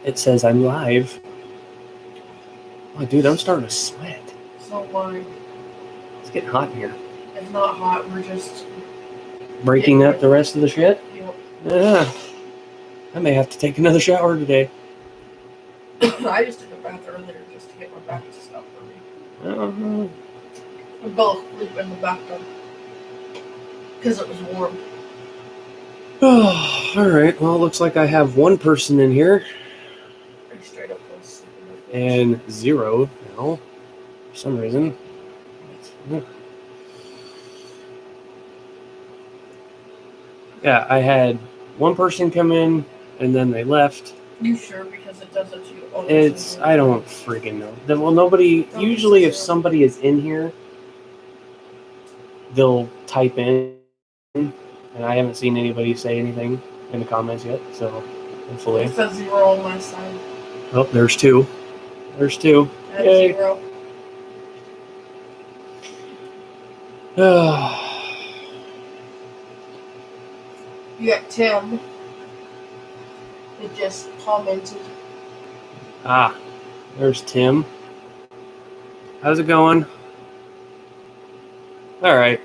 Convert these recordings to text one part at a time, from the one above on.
It says I'm live. Oh, dude, I'm starting to sweat. So why? It's getting hot in here. It's not hot. We're just Breaking up the rest of the shit? Yep. Yeah. I may have to take another shower today. I just took a bath earlier just to get my back to stop hurting. We both sleep in the bathtub because it was warm. Oh, all right. Well, it looks like I have one person in here. I straight up was sleeping. And 0 now, for some reason. Yeah, I had one person come in, and then they left. You sure? Because it does it to you. It's, I don't freaking know. Well, nobody, usually if somebody is in here, they'll type in, and I haven't seen anybody say anything in the comments yet, so hopefully. It says 0 on my side. Oh, there's 2. There's 2. That's Yay. 0. You got Tim. It just commented. Ah, there's Tim. How's it going? All right.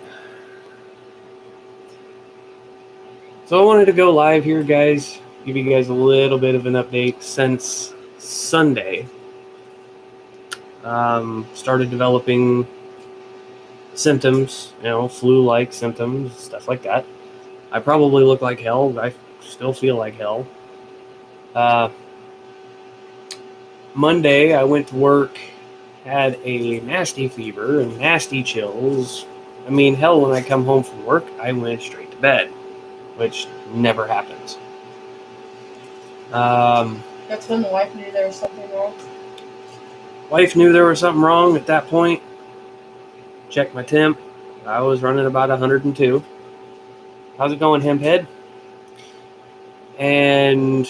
So I wanted to go live here, guys. Give you guys a little bit of an update since Sunday. Started developing symptoms, flu-like symptoms, stuff like that. I probably look like hell. I still feel like hell. Monday, I went to work, had a nasty fever and nasty chills. I mean, hell, when I come home from work, I went straight to bed, which never happens. That's when the wife knew there was something wrong. Wife knew there was something wrong at that point. Checked my temp. I was running about 102. How's it going, Hemphead? And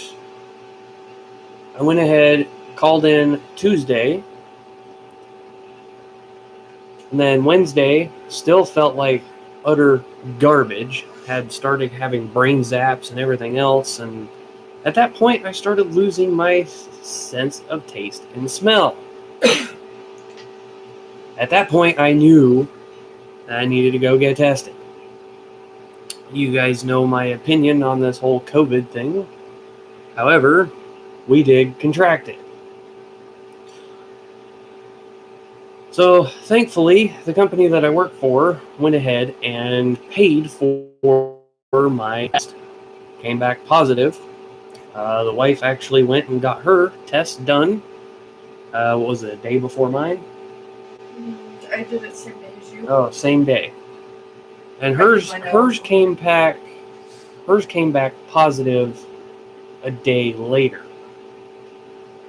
I went ahead, called in Tuesday. And then Wednesday, still felt like utter garbage. Had started having brain zaps and everything else. And at that point, I started losing my sense of taste and smell. At that point, I knew I needed to go get tested. You guys know my opinion on this whole COVID thing. However, we did contract it. So, thankfully, the company that I work for went ahead and paid for my test. Came back positive. The wife actually went and got her test done. What was it, a day before mine? I did it same day as you. Oh, same day. And hers came back positive a day later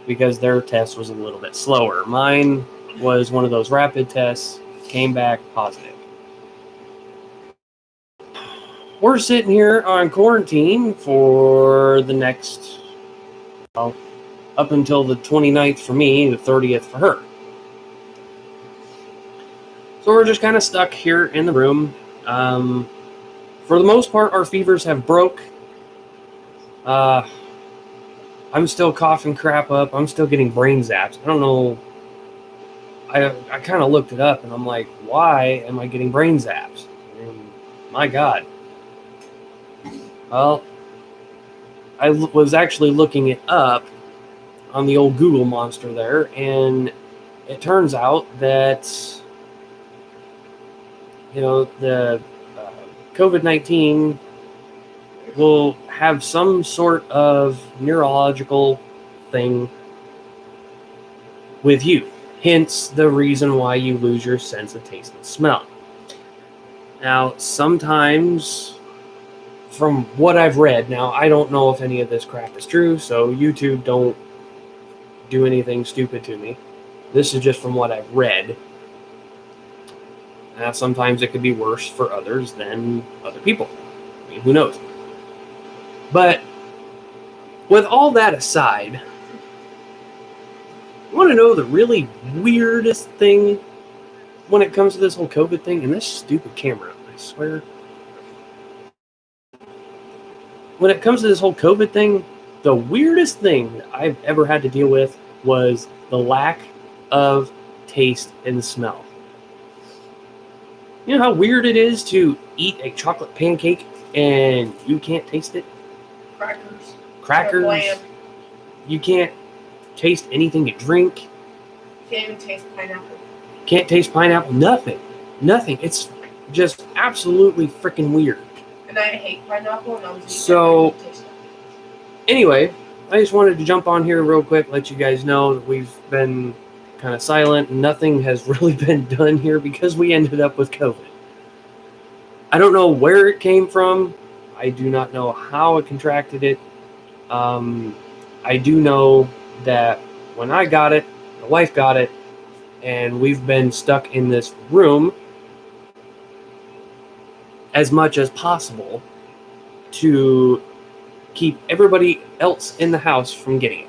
because their test was a little bit slower. Mine was one of those rapid tests, came back positive. We're sitting here on quarantine for the next, up until the 29th for me, the 30th for her. So we're just kind of stuck here in the room. For the most part, our fevers have broke. I'm still coughing crap up. I'm still getting brain zaps. I don't know. I kind of looked it up, and I'm like, why am I getting brain zaps? I mean, my God. Well, I was actually looking it up on the old Google monster there, and it turns out that the COVID-19 will have some sort of neurological thing with you. Hence the reason why you lose your sense of taste and smell. Now, sometimes, from what I've read, now I don't know if any of this crap is true, so YouTube, don't do anything stupid to me. This is just from what I've read. Sometimes it could be worse for others than other people. I mean, who knows? But with all that aside, you want to know the really weirdest thing when it comes to this whole COVID thing? And this stupid camera, I swear. When it comes to this whole COVID thing, The weirdest thing that I've ever had to deal with was the lack of taste and smell. You know how weird it is to eat a chocolate pancake and you can't taste it? Crackers. Crackers. Bland. You can't taste anything you drink. Can't even taste pineapple. Can't taste pineapple. Nothing. Nothing. It's just absolutely freaking weird. And I hate pineapple, and I was eating So- it, and I didn't taste it. Anyway, I just wanted to jump on here real quick, let you guys know that we've been kind of silent. Nothing has really been done here because we ended up with COVID. I don't know where it came from. I do not know how it contracted it. I do know that when I got it, the wife got it, and we've been stuck in this room as much as possible to keep everybody else in the house from getting it.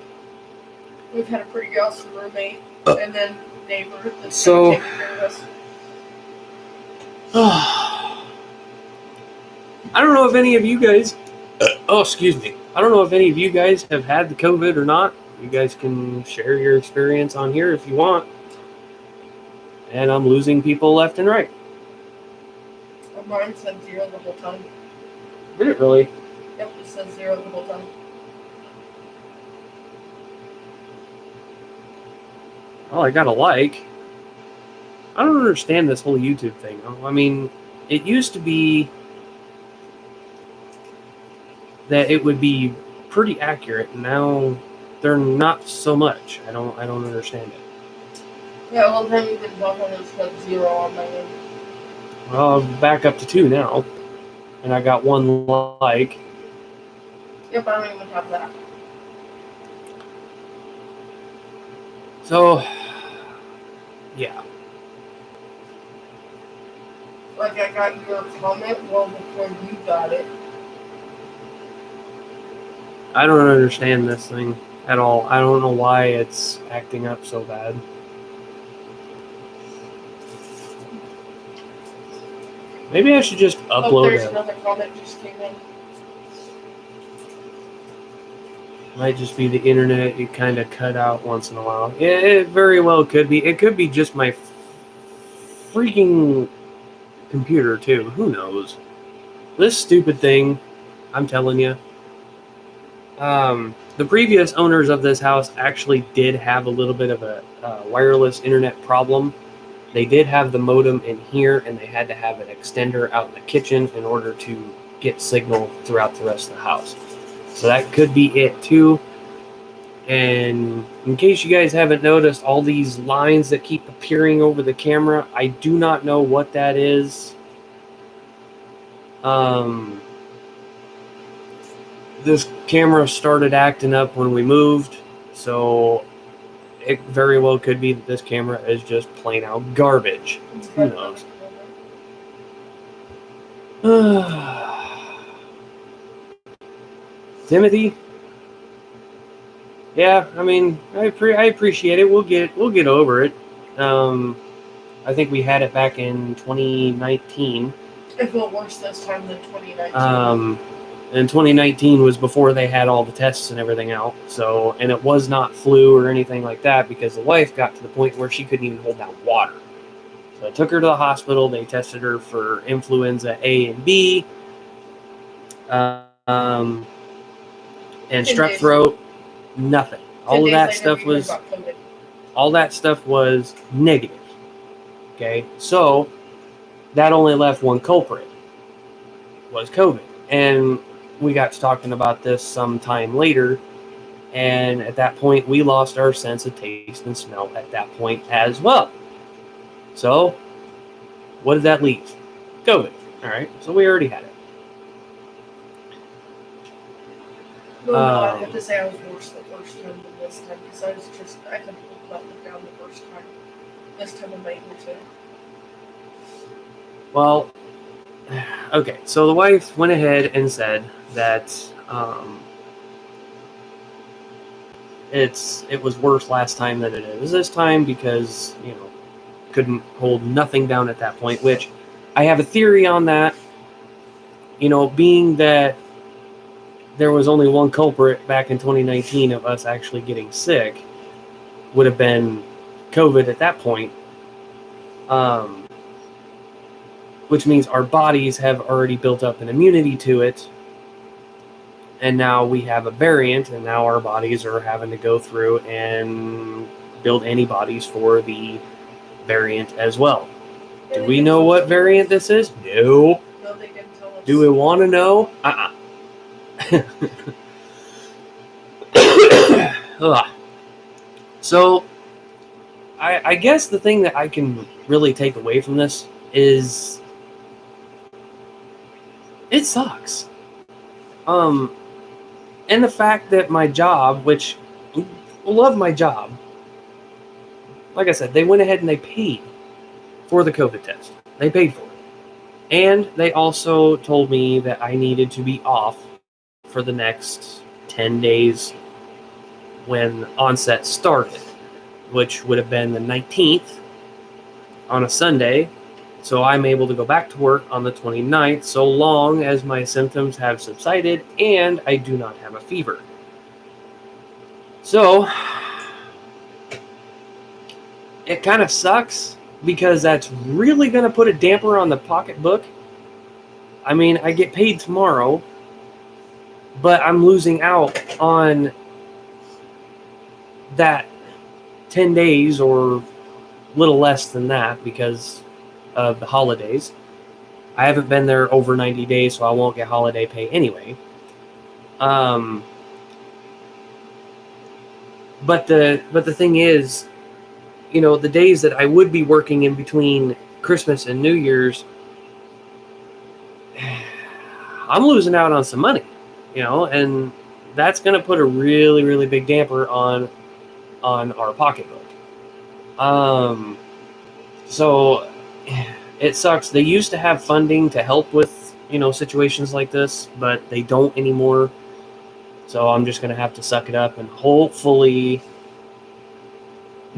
We've had a pretty awesome roommate, and then neighbor that's So- taking care of us. I don't know if any of you guys, excuse me. I don't know if any of you guys have had the COVID or not. You guys can share your experience on here if you want. And I'm losing people left and right. Mine said 0 the whole time. Did it really? Yep, it said 0 the whole time. Oh, I got a like. I don't understand this whole YouTube thing. I mean, it used to be that it would be pretty accurate, and now they're not so much. I don't understand it. Yeah, well, then you've been talking, it said 0 on my end. Well, I'm back up to 2 now, and I got 1 like. Yep, I don't even have that. So, yeah. Like, I got your comment well before you got it. I don't understand this thing at all. I don't know why it's acting up so bad. Maybe I should just Oh, upload there's it. another comment just came in. Might just be the internet. You kind of cut out once in a while. It very well could be. It could be just my freaking computer too. Who knows? This stupid thing. I'm telling you. The previous owners of this house actually did have a little bit of a wireless internet problem. They did have the modem in here, and they had to have an extender out in the kitchen in order to get signal throughout the rest of the house. So that could be it too. And in case you guys haven't noticed, all these lines that keep appearing over the camera, I do not know what that is. This camera started acting up when we moved, so it very well could be that this camera is just plain out garbage. Who knows? Timothy? Yeah, I mean, I appreciate it. We'll get over it. I think we had it back in 2019. It felt worse this time than 2019. And 2019 was before they had all the tests and everything out. So, and it was not flu or anything like that because the wife got to the point where she couldn't even hold down water. So I took her to the hospital. They tested her for influenza A and B, and strep throat. Nothing. All of that stuff was negative. Okay, so that only left one culprit. Was COVID, and we got to talking about this sometime later, and at that point we lost our sense of taste and smell at that point as well. So what did that leave? COVID. All right, so we already had it. No, I have to say I was worse the first time than this time because I couldn't hold that down the first time. This time I'm able to. Well, okay, so the wife went ahead and said that it was worse last time than it is this time because, you know, couldn't hold nothing down at that point, which I have a theory on that, you know, being that there was only one culprit back in 2019 of us actually getting sick, would have been COVID at that point. Which means our bodies have already built up an immunity to it. And now we have a variant, and now our bodies are having to go through and build antibodies for the variant as well. Do we know what variant this is? No. No, they didn't tell us. Do we want to know? Ugh. So, I guess the thing that I can really take away from this is it sucks. And the fact that my job, which I love my job, like I said, they went ahead and they paid for the COVID test. They paid for it. And they also told me that I needed to be off for the next 10 days when onset started, which would have been the 19th on a Sunday. So I'm able to go back to work on the 29th, so long as my symptoms have subsided and I do not have a fever. So, it kind of sucks because that's really going to put a damper on the pocketbook. I mean, I get paid tomorrow, but I'm losing out on that 10 days or little less than that because of the holidays. I haven't been there over 90 days, so I won't get holiday pay anyway. But the thing is, you know, the days that I would be working in between Christmas and New Year's, I'm losing out on some money, you know, and that's going to put a really, really big damper on our pocketbook. So it sucks. They used to have funding to help with, you know, situations like this, but they don't anymore. So I'm just going to have to suck it up and hopefully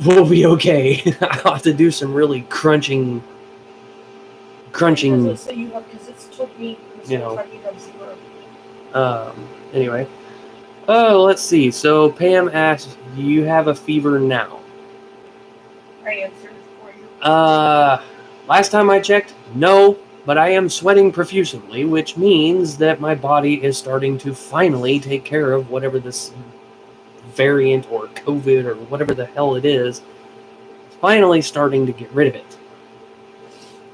we'll be okay. I'll have to do some really crunching. Let's say you have, because it's took me, You know. time you have zero. Anyway. Oh, let's see. So Pam asked, do you have a fever now? I answered for you. Last time I checked, no, but I am sweating profusely, which means that my body is starting to finally take care of whatever this variant or COVID or whatever the hell it is. It's finally starting to get rid of it,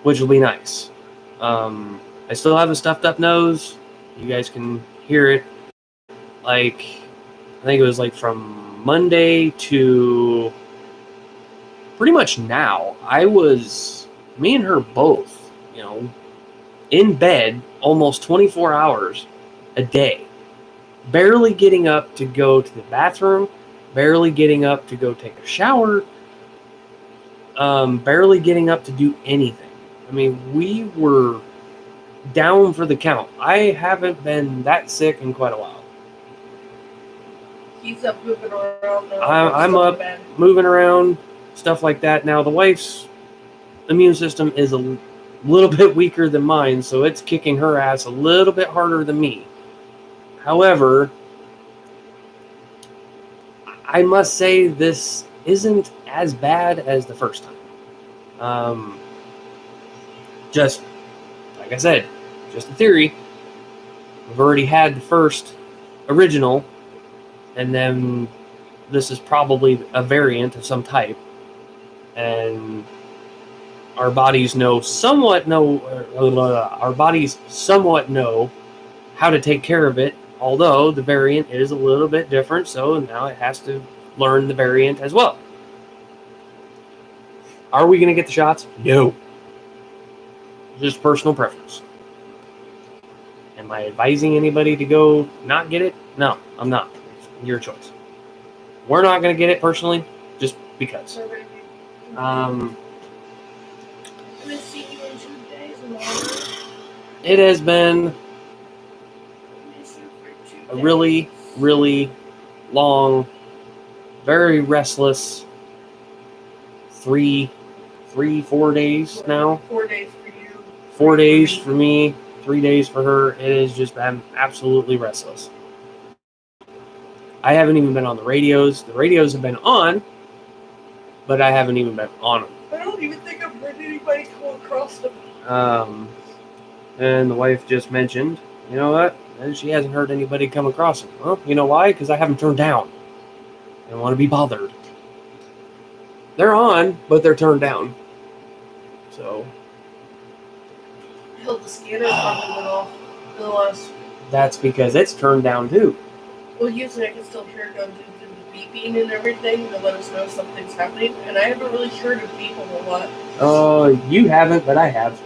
which will be nice. I still have a stuffed up nose. You guys can hear it. Like, I think it was like from Monday to pretty much now. Me and her both, you know, in bed almost 24 hours a day. Barely getting up to go to the bathroom, barely getting up to go take a shower, barely getting up to do anything. I mean, we were down for the count. I haven't been that sick in quite a while. He's up moving around now. I'm up, moving around, stuff like that. Now, the wife's immune system is a little bit weaker than mine, so it's kicking her ass a little bit harder than me. However, I must say this isn't as bad as the first time. Just, like I said, just a theory. We've already had the first original, and then this is probably a variant of some type. And our bodies somewhat know how to take care of it, although the variant is a little bit different, so now it has to learn the variant as well. Are we going to get the shots? No. Just personal preference. Am I advising anybody to go not get it? No, I'm not. It's your choice. We're not going to get it personally, just because. I'm going to see you in 2 days and It has been a really, really long, very restless 4 days now. 4 days for you. 4 days for me, 3 days for her. It has just been absolutely restless. I haven't even been on the radios. The radios have been on, but I haven't even been on them. I don't even think I've heard anybody come across them. And the wife just mentioned, you know what? And she hasn't heard anybody come across them. Well, you know why? Because I haven't turned down. I don't want to be bothered. They're on, but they're turned down. So Hell, the scanner probably went off in the last. that's because it's turned down too. Well, usually I can still hear it go through the beeping and everything to let us know something's happening, and I haven't really heard it beep a whole lot. You haven't, but I have.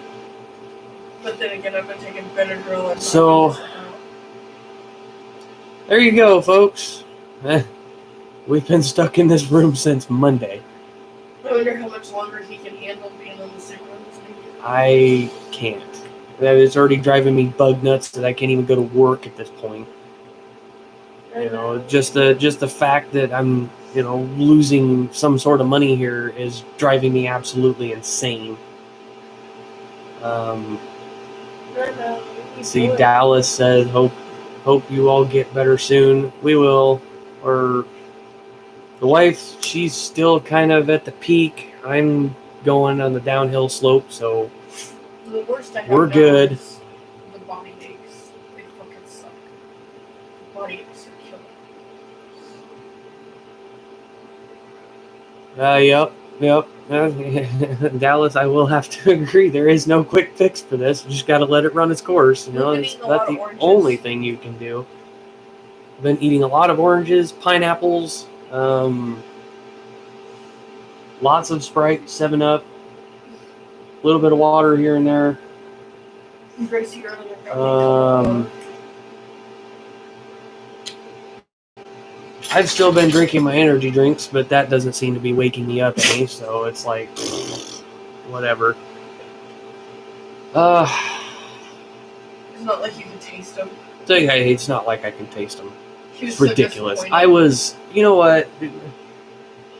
But then again, I've been taking Benadryl and So there you go, folks. We've been stuck in this room since Monday. I wonder how much longer he can handle being on the sick room. I can't. It's already driving me bug nuts that I can't even go to work at this point. You know, just the fact that I'm, losing some sort of money here is driving me absolutely insane. See, Dallas said, hope you all get better soon. We will. Or the wife, she's still kind of at the peak. I'm going on the downhill slope, so the worst I have we're now good. is the body aches. They fucking suck. The body aches are killing. Yep. Dallas, I will have to agree. There is no quick fix for this. You just got to let it run its course. We've been It's eating a lot not of the oranges. only thing you can do. I've been eating a lot of oranges, pineapples, lots of Sprite, 7-Up, a little bit of water here and there. Gracie earlier got me I've still been drinking my energy drinks, but that doesn't seem to be waking me up any, so it's like, whatever. It's not like you can taste them. It's not like I can taste them. It's Ridiculous. So I was, you know what?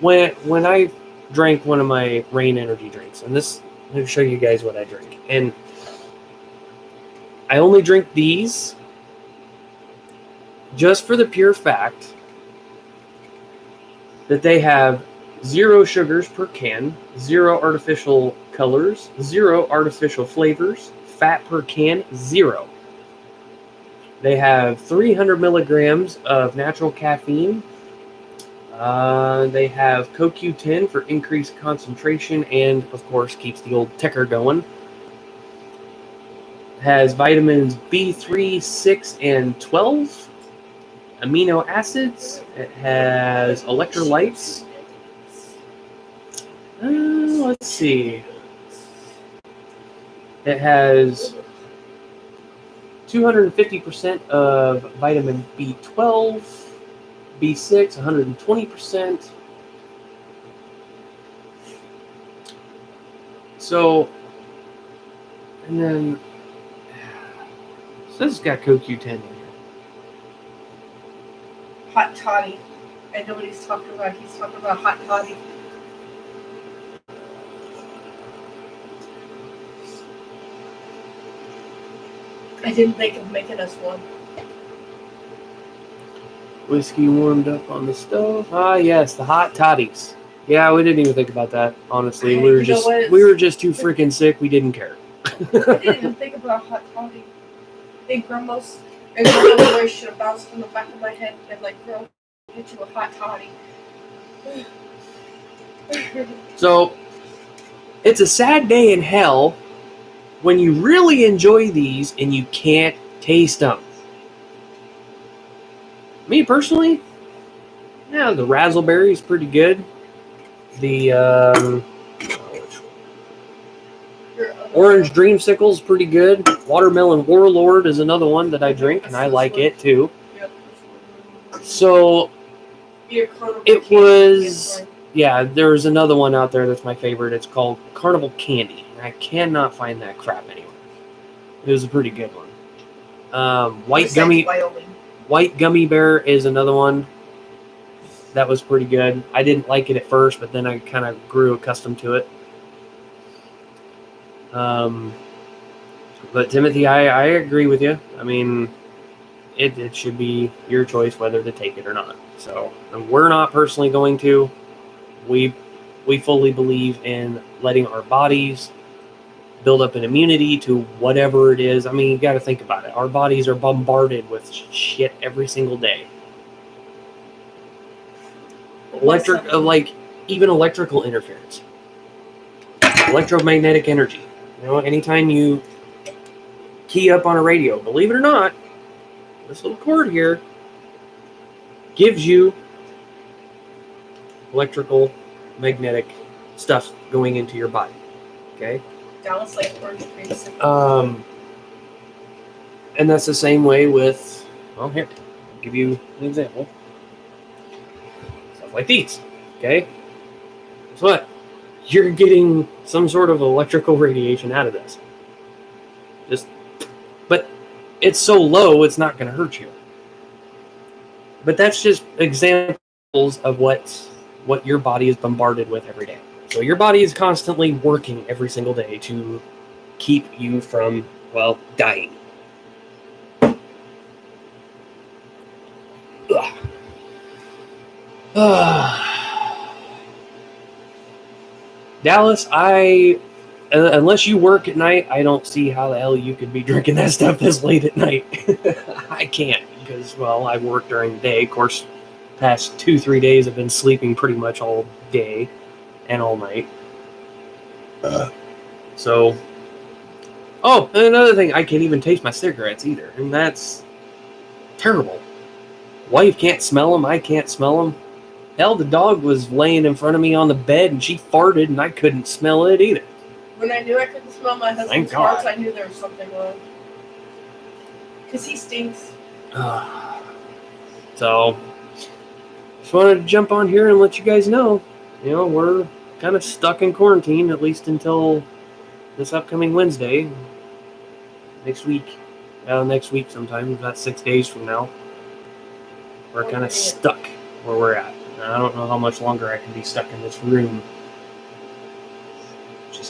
When I drank one of my Reign energy drinks, and this, let me show you guys what I drink. And I only drink these just for the pure fact that they have 0 sugars per can, 0 artificial colors, 0 artificial flavors, fat per can, 0. They have 300 milligrams of natural caffeine. They have CoQ10 for increased concentration and, of course, keeps the old ticker going. It has vitamins B3, 6, and 12. Amino acids. It has electrolytes. Let's see. It has 250% of vitamin B12, B6, 120%. So, and then, so this has got CoQ10 in here. Hot toddy. I know what he's talking about. He's talking about hot toddy. I didn't think of making us one. Whiskey warmed up on the stove. Ah, yes, the hot toddies. Yeah, we didn't even think about that. Honestly, we were just too freaking sick. We didn't care. I didn't even think about hot toddy. Hey, grandma's voice should have bounced in the back of my head and girl, get you a hot toddy. So, it's a sad day in hell when you really enjoy these and you can't taste them. Me personally, yeah, the razzleberry is pretty good. The orange dreamsicle is pretty good. Watermelon warlord is another one that I drink, and I like it too. So it was, yeah, there's another one out there that's my favorite. It's called Carnival Candy. I cannot find that crap anywhere. It was a pretty good one. White gummy bear is another one that was pretty good. I didn't like it at first, but then I kind of grew accustomed to it. But Timothy, I agree with you. I mean, it should be your choice whether to take it or not. So and we're not personally going to. We fully believe in letting our bodies build up an immunity to whatever it is. I mean, you got to think about it. Our bodies are bombarded with shit every single day. Even electrical interference, electromagnetic energy. You know, anytime you key up on a radio, believe it or not, this little cord here gives you electrical magnetic stuff going into your body. Okay? Dallas likes orange cream. And that's the same way with, well, here, I'll give you an example. Stuff like these. Okay? Guess what? You're getting some sort of electrical radiation out of this. But it's so low, it's not going to hurt you. But that's just examples of what your body is bombarded with every day. So your body is constantly working every single day to keep you from, well, dying. Dallas, unless you work at night, I don't see how the hell you could be drinking that stuff this late at night. I can't because, well, I work during the day. Of course, past 2-3 days I've been sleeping pretty much all day and all night. So, oh, and another thing, I can't even taste my cigarettes either, and that's terrible. Wife can't smell them, I can't smell them. Hell, the dog was laying in front of me on the bed and she farted and I couldn't smell it either. When I knew I couldn't smell my husband's farts, I knew there was something wrong. Because he stinks. So, just wanted to jump on here and let you guys know, you know, we're kind of stuck in quarantine, at least until this upcoming Wednesday. Next week sometime, about 6 days from now. We're kind of stuck where we're at. I don't know how much longer I can be stuck in this room.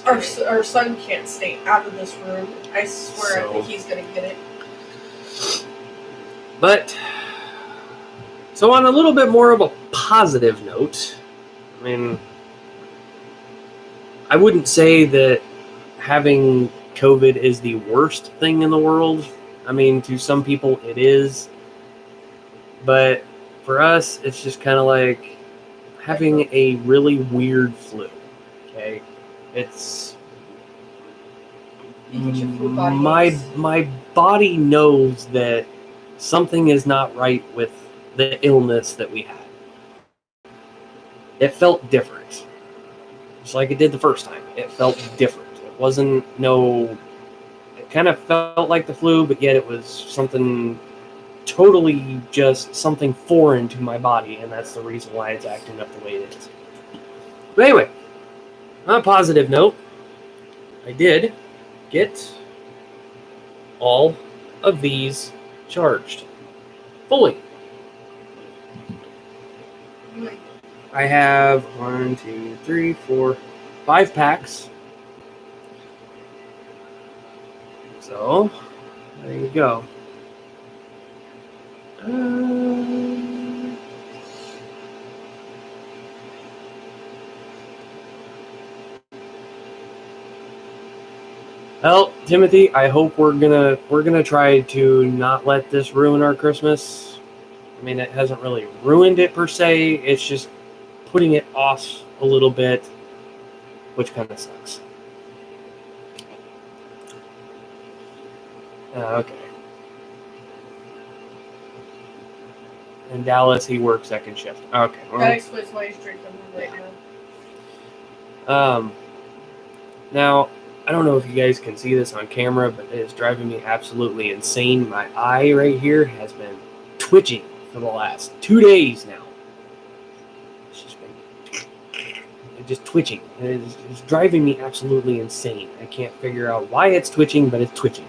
Our son can't stay out of this room. I swear I think he's going to get it. But, so on a little bit more of a positive note, I mean, I wouldn't say that having COVID is the worst thing in the world. I mean, to some people it is. But for us, it's just kind of like having a really weird flu. Okay? It's my body knows that something is not right with the illness that we had. It felt different. Just like it did the first time. It felt different. It wasn't it kind of felt like the flu, but yet it was something totally just something foreign to my body, and that's the reason why it's acting up the way it is. But anyway, on a positive note, I did get all of these charged fully. I have 1, 2, 3, 4, 5 packs. So, there you go. Well, Timothy, I hope we're gonna try to not let this ruin our Christmas. I mean, it hasn't really ruined it per se. It's just putting it off a little bit, which kind of sucks. Okay. In Dallas, he works second shift. Okay. Well, that explains why he's drinking right now. Now, I don't know if you guys can see this on camera, but it is driving me absolutely insane. My eye right here has been twitching for the last 2 days now. It's just been just twitching. It's driving me absolutely insane. I can't figure out why it's twitching, but it's twitching.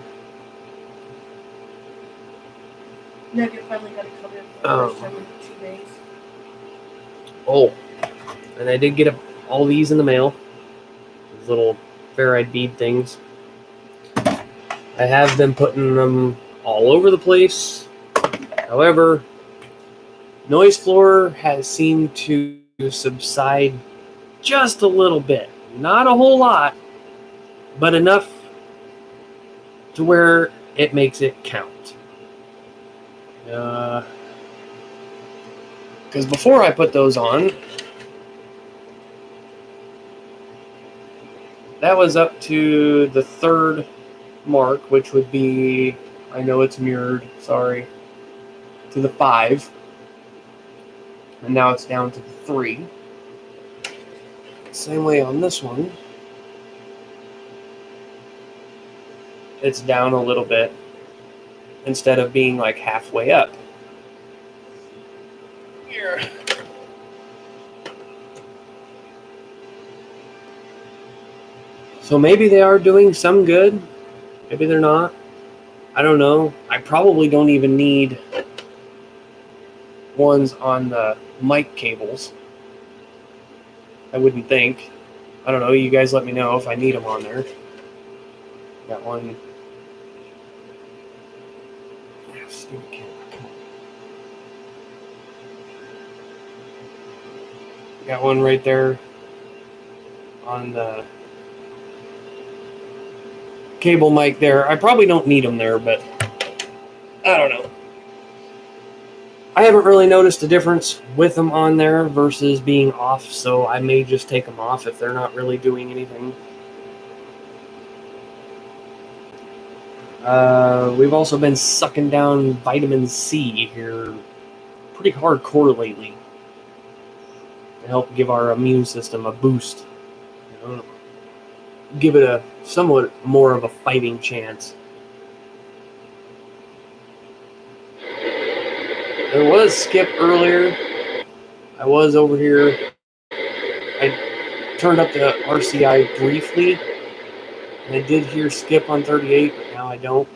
Now you finally got to come in for the first time in 2 days. Oh, and I did get all these in the mail. These little ferrite bead things. I have been putting them all over the place. However, noise floor has seemed to subside just a little bit. Not a whole lot, but enough to where it makes it count. Because before I put those on, that was up to the 3rd mark, which would be, I know it's mirrored, sorry, to the 5. And now it's down to the 3. Same way on this one. It's down a little bit instead of being like halfway up. Here. So maybe they are doing some good. Maybe they're not. I don't know. I probably don't even need ones on the mic cables. I wouldn't think. I don't know. You guys let me know if I need them on there. Got one. Yeah, stupid camera. Come on. Got one right there on the cable mic there. I probably don't need them there, but I don't know. I haven't really noticed a difference with them on there versus being off, so I may just take them off if they're not really doing anything. We've also been sucking down vitamin C here pretty hardcore lately to help give our immune system a boost. You know, give it a somewhat more of a fighting chance. There was Skip earlier. I was over here. I turned up the RCI briefly, and I did hear Skip on 38, but now I don't.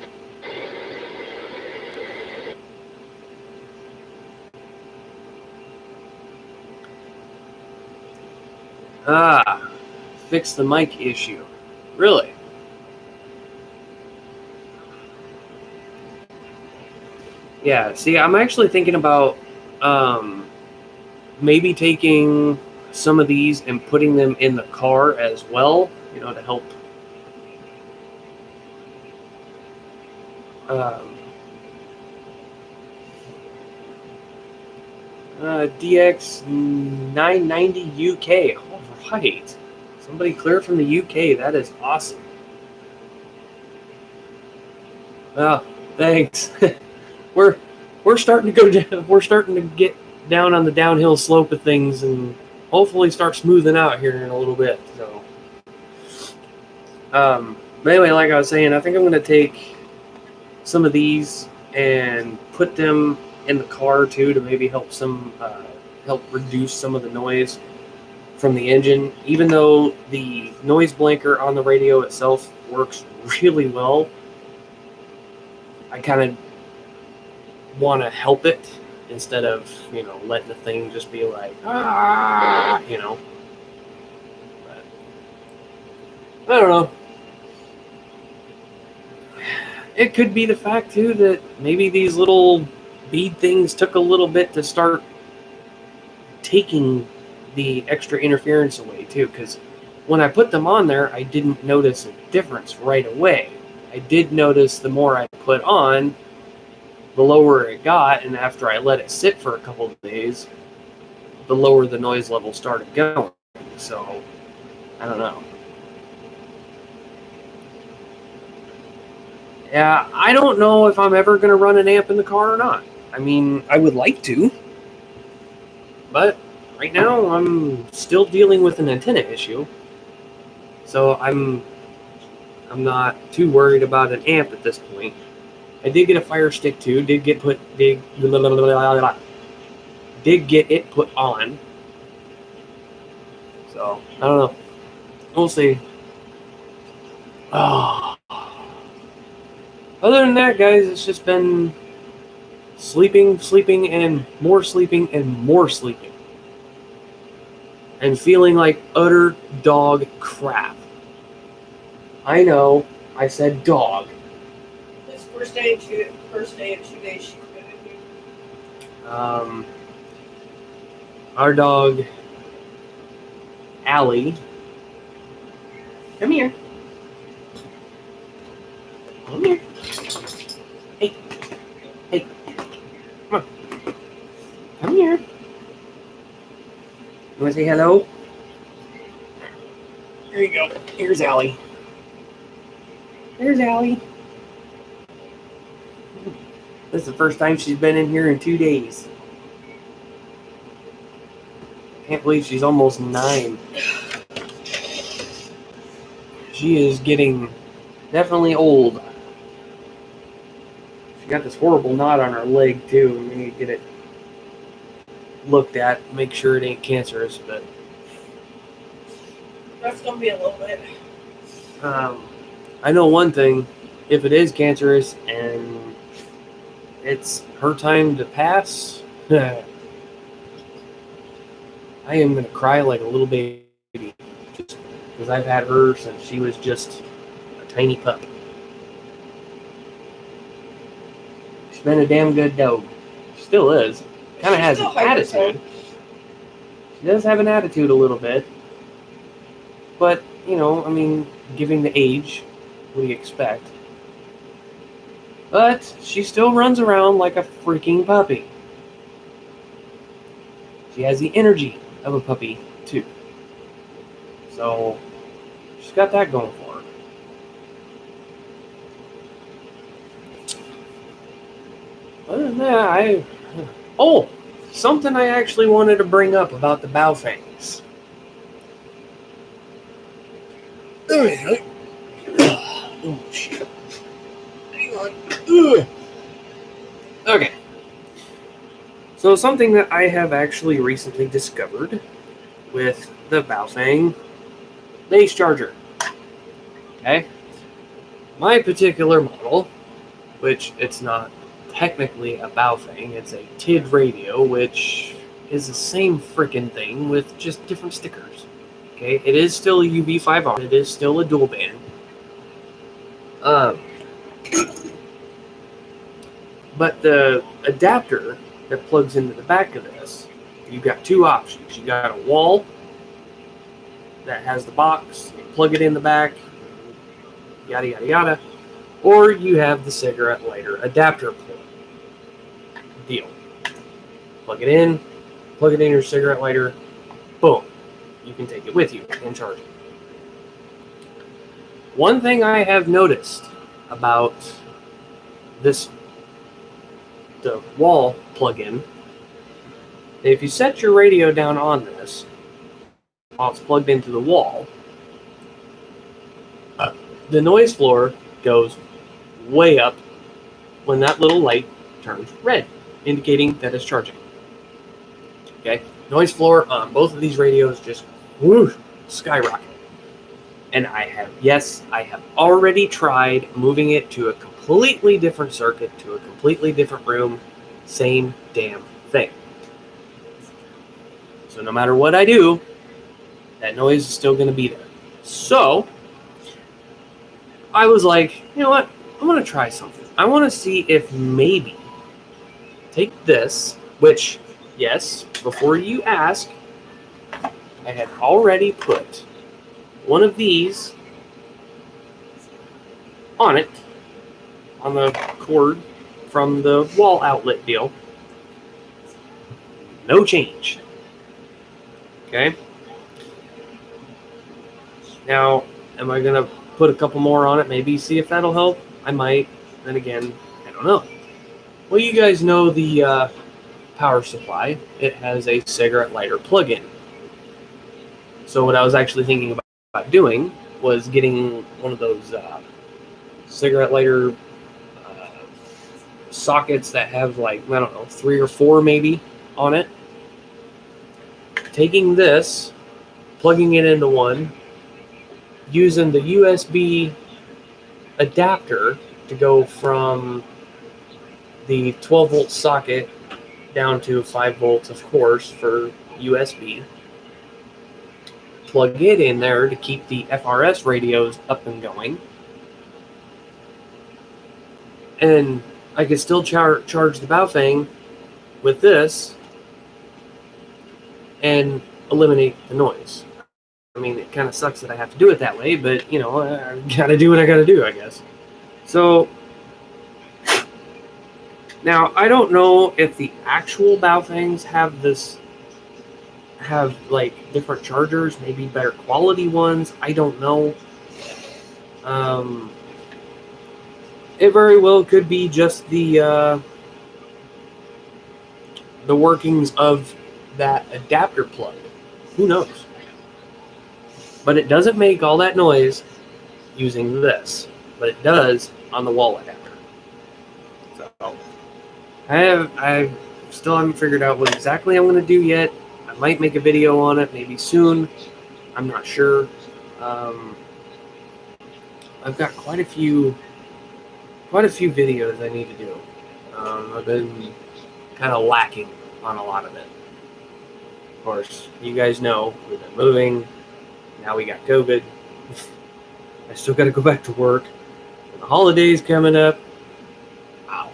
Fix the mic issue. Really? Yeah, see, I'm actually thinking about maybe taking some of these and putting them in the car as well, you know, to help DX 990 UK. All right. Somebody clear from the UK. That is awesome. Oh, thanks. We're starting to go down, we're starting to get down on the downhill slope of things and hopefully start smoothing out here in a little bit. So but anyway, like I was saying, I think I'm going to take some of these and put them in the car too to maybe help reduce some of the noise from the engine. Even though the noise blanker on the radio itself works really well, I kind of want to help it instead of, you know, letting the thing just be like, you know. But I don't know. It could be the fact too that maybe these little bead things took a little bit to start taking the extra interference away too, because when I put them on there, I didn't notice a difference right away. I did notice the more I put on, the lower it got, and after I let it sit for a couple of days, the lower the noise level started going. So, I don't know. Yeah, I don't know if I'm ever going to run an amp in the car or not. I mean, I would like to, but right now I'm still dealing with an antenna issue, so I'm not too worried about an amp at this point. I did get a Fire Stick too. Did get it put on. So I don't know. We'll see. Oh. Other than that, guys, it's just been sleeping, and more sleeping, and feeling like utter dog crap. I know, I said dog. This first day and 2 days she's been in here. Our dog, Allie. Come here. Come here. Hey. Hey. Come on. Come here. You want to say hello? There you go. Here's Allie. There's Allie. This is the first time she's been in here in 2 days. Can't believe she's almost 9. She is getting definitely old. She got this horrible knot on her leg too. We need to get it looked at, make sure it ain't cancerous, but That's gonna be a little bit. I know one thing: if it is cancerous and it's her time to pass, I am gonna cry like a little baby, just because I've had her since she was just a tiny pup. She's been a damn good dog. She still is. Kind of has an attitude. She does have an attitude a little bit. But, you know, I mean, given the age, what do you expect? But she still runs around like a freaking puppy. She has the energy of a puppy, too. So, she's got that going for her. Other than that, Oh! Something I actually wanted to bring up about the Baofangs. Oh, shit. Hang on. Okay. So something that I have actually recently discovered with the Baofeng base charger. Okay? My particular model, which it's not technically a Baofeng, it's a TID radio, which is the same freaking thing with just different stickers. Okay, it is still a UV5R. It is still a dual band. But the adapter that plugs into the back of this, you've got 2 options. You got a wall that has the box, you plug it in the back, yada yada yada, or you have the cigarette lighter adapter port deal. Plug it in your cigarette lighter, boom. You can take it with you and charge it. One thing I have noticed about the wall plug-in, if you set your radio down on this while it's plugged into the wall, the noise floor goes way up when that little light turns red, indicating that it's charging. Okay, noise floor on both of these radios just whoosh, skyrocket. And I have already tried moving it to a completely different circuit, to a completely different room, same damn thing. So no matter what I do, that noise is still going to be there. So I was like, you know what? I'm going to try something. I want to see if maybe take this, which, yes, before you ask, I had already put one of these on it, on the cord from the wall outlet deal. No change. Okay? Now, am I going to put a couple more on it, maybe see if that'll help? I might. Then again, I don't know. Well, you guys know the power supply. It has a cigarette lighter plug-in. So what I was actually thinking about doing was getting one of those cigarette lighter sockets that have, like, I don't know, 3 or 4 maybe on it. Taking this, plugging it into one, using the USB adapter to go from the 12 volt socket down to 5 volts, of course, for USB. Plug it in there to keep the FRS radios up and going. And I could still charge the Baofeng with this and eliminate the noise. I mean, it kind of sucks that I have to do it that way, but, you know, I gotta do what I gotta do, I guess. So, now, I don't know if the actual Baofangs have like different chargers, maybe better quality ones. I don't know. It very well could be just the workings of that adapter plug. Who knows? But it doesn't make all that noise using this, but it does on the wall adapter. So I still haven't figured out what exactly I'm going to do yet. I might make a video on it maybe soon. I'm not sure. I've got quite a few videos I need to do. I've been kind of lacking on a lot of it. Of course, you guys know we've been moving. Now we got COVID. I still got to go back to work. And the holidays coming up. Wow.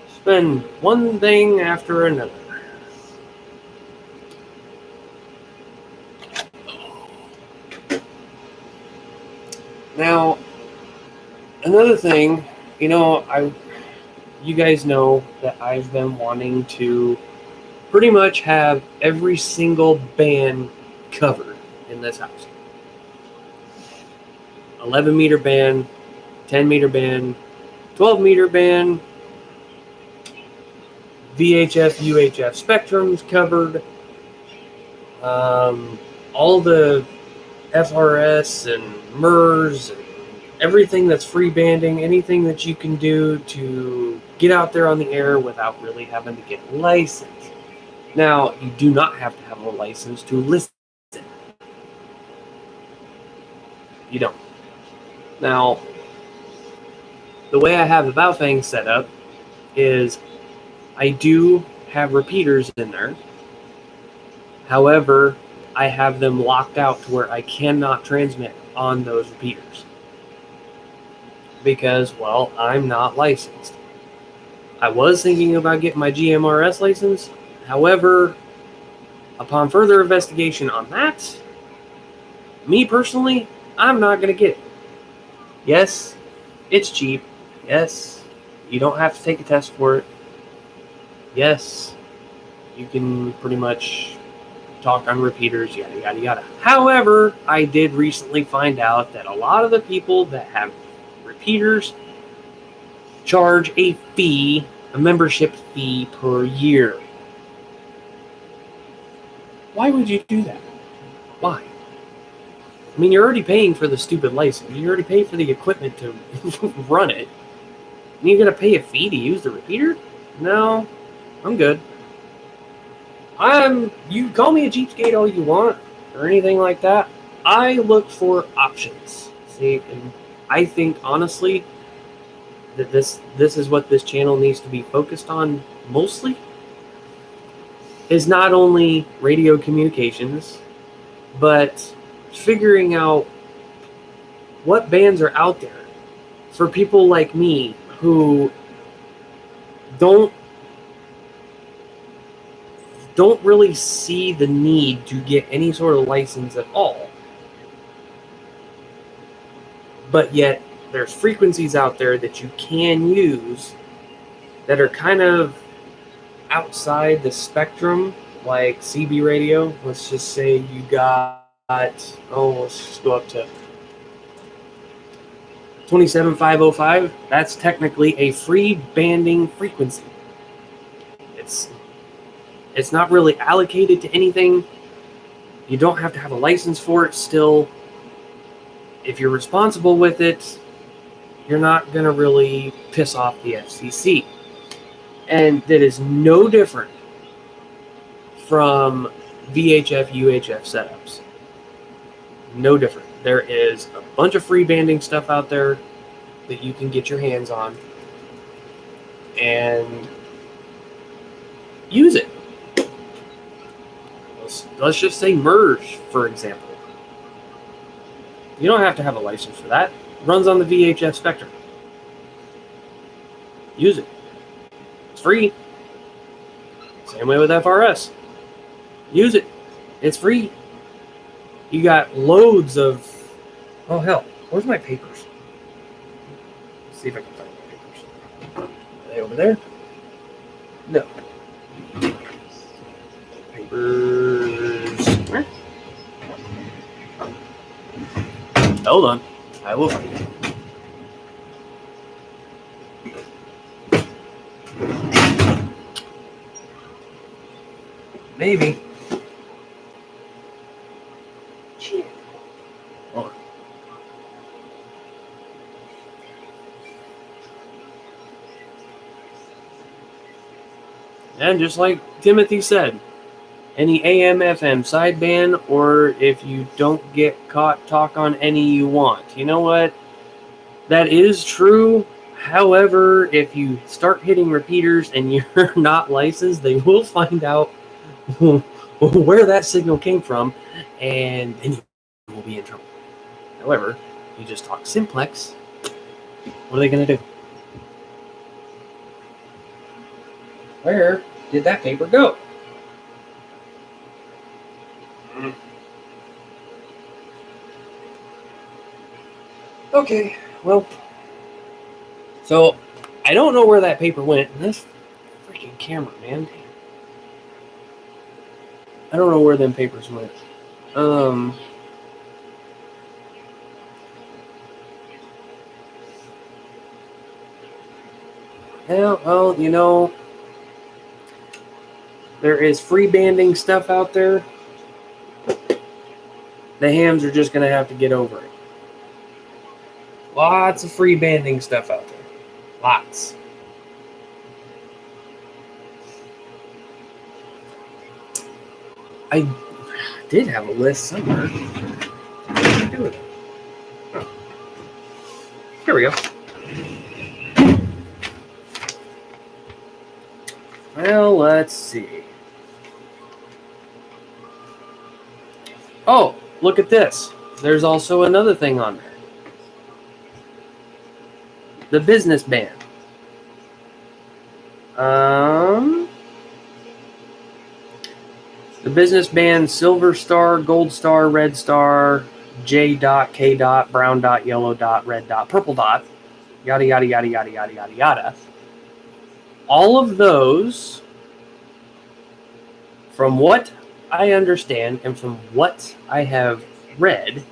It's been one thing after another. Now, another thing, you guys know that I've been wanting to pretty much have every single band covered in this house. 11 meter band, 10 meter band, 12 meter band, VHF, UHF spectrums covered, all the FRS and MERS, and everything that's free banding, anything that you can do to get out there on the air without really having to get a license. Now, you do not have to have a license to listen. You don't. Now, the way I have the Baofeng set up is I do have repeaters in there. However, I have them locked out to where I cannot transmit on those repeaters. Because, well, I'm not licensed. I was thinking about getting my GMRS license. However, upon further investigation on that, me personally, I'm not going to get it. Yes, it's cheap. Yes, you don't have to take a test for it. Yes, you can pretty much talk on repeaters, yada, yada, yada. However, I did recently find out that a lot of the people that have repeaters charge a fee, a membership fee per year. Why would you do that? Why? I mean, you're already paying for the stupid license. You already pay for the equipment to run it. And you're going to pay a fee to use the repeater? No, I'm good. You call me a cheapskate all you want, or anything like that. I look for options. See, and I think, honestly, that this is what this channel needs to be focused on mostly, is not only radio communications, but figuring out what bands are out there for people like me who don't really see the need to get any sort of license at all. But yet, there's frequencies out there that you can use that are kind of outside the spectrum, like CB radio. Let's just say you got, let's just go up to 27505. That's technically a free banding frequency. It's not really allocated to anything. You don't have to have a license for it still. If you're responsible with it, you're not going to really piss off the FCC. And that is no different from VHF, UHF setups. No different. There is a bunch of free banding stuff out there that you can get your hands on and use it. Let's just say MERS, for example. You don't have to have a license for that. It runs on the VHF spectrum. Use it. It's free. Same way with FRS. Use it. It's free. You got loads of... Oh, hell. Where's my papers? Let's see if I can find my papers. Are they over there? No. Papers. Where? Hold on. I will find it. Maybe. Shit. Hold on. And just like Timothy said, any AM, FM sideband, or if you don't get caught, talk on any you want. You know what? That is true. However, if you start hitting repeaters and you're not licensed, they will find out where that signal came from, and then you will be in trouble. However, you just talk simplex, what are they going to do? Where did that paper go? Okay, well, so I don't know where that paper went. And this freaking camera, man. I don't know where them papers went. Yeah, well, you know, there is free banding stuff out there. The hams are just going to have to get over it. Lots of free banding stuff out there. Lots. I did have a list somewhere. What did I do with it? Oh. Here we go. Well, let's see. Oh, look at this. There's also another thing on there. The business band. The business band: silver star, gold star, red star, J dot, K dot, brown dot, yellow dot, red dot, purple dot, yada yada yada yada yada yada yada. All of those, from what I understand and from what I have read,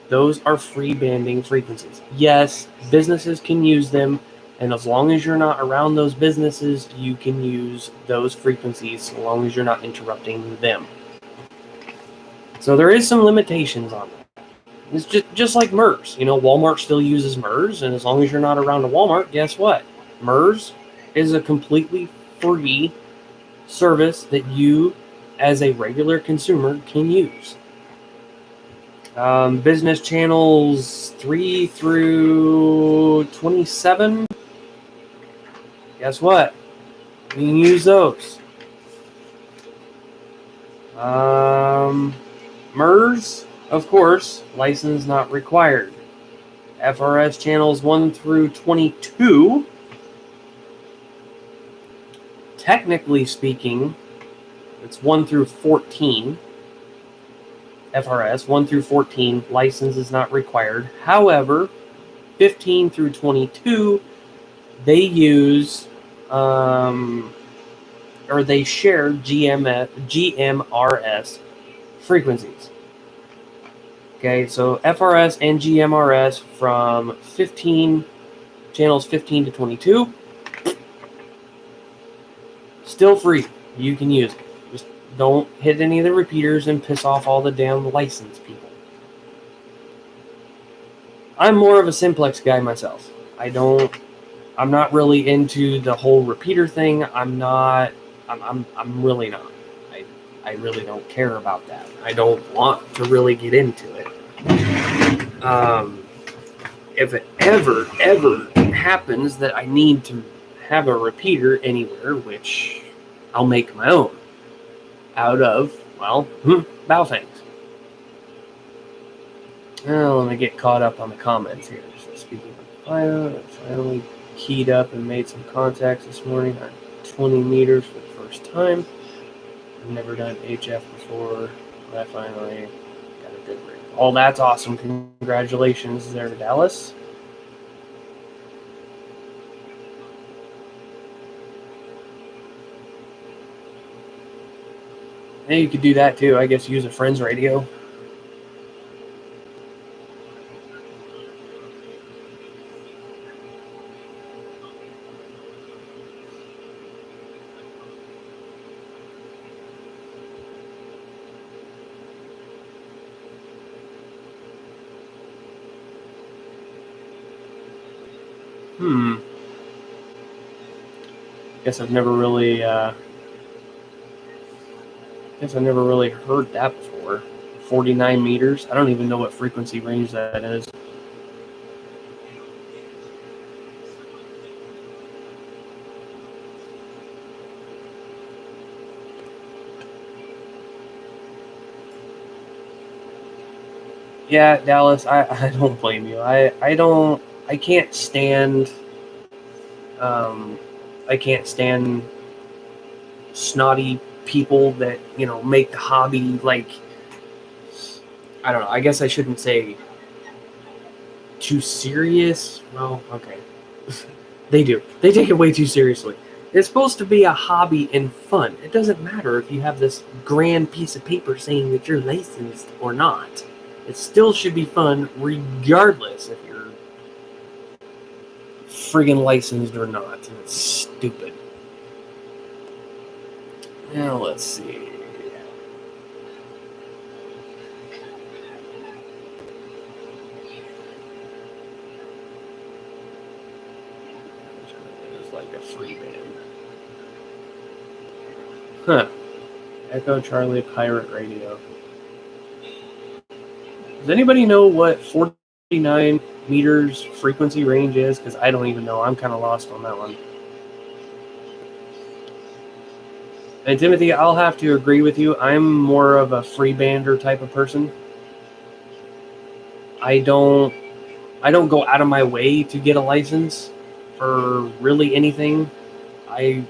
those are free banding frequencies. Yes, businesses can use them, and as long as you're not around those businesses, you can use those frequencies so long as you're not interrupting them. So there is some limitations on that. It's just like MERS. You know, Walmart still uses MERS, and as long as you're not around a Walmart, guess what? MERS is a completely free service that you, as a regular consumer, can use. Business channels 3 through 27. Guess what? You can use those. MERS, of course, license not required. FRS channels 1 through 22. Technically speaking, it's 1 through 14. FRS 1 through 14, license is not required. However, 15 through 22, they use or they share GMRS frequencies. Okay, so FRS and GMRS from channels 15 to 22, still free. You can use it. Just don't hit any of the repeaters and piss off all the damn license people. I'm more of a simplex guy myself. I'm not really into the whole repeater thing. I'm really not. I really don't care about that. I don't want to really get into it. If it ever happens that I need to have a repeater anywhere, which I'll make my own out of, well, Baofangs. Well, let me get caught up on the comments here. So speaking of fire, I finally keyed up and made some contacts this morning. 20 meters for the first time. I've never done HF before, but I finally got a good rig. Oh, that's awesome. Congratulations there, Dallas. Hey, you could do that too. I guess use a friend's radio. Guess I've never really heard that before. 49 meters. I don't even know what frequency range that is. Yeah, Dallas, I don't blame you. I can't stand snotty people that, make the hobby like, I don't know, I guess I shouldn't say too serious. Well, okay. They do. They take it way too seriously. It's supposed to be a hobby and fun. It doesn't matter if you have this grand piece of paper saying that you're licensed or not. It still should be fun regardless if you're friggin' licensed or not. And it's stupid. Now let's see. It's like a free band. Huh. Echo Charlie Pirate Radio. Does anybody know what 49 meters frequency range is? Because I don't even know. I'm kind of lost on that one. And Timothy, I'll have to agree with you. I'm more of a freebander type of person. I don't go out of my way to get a license for really anything. I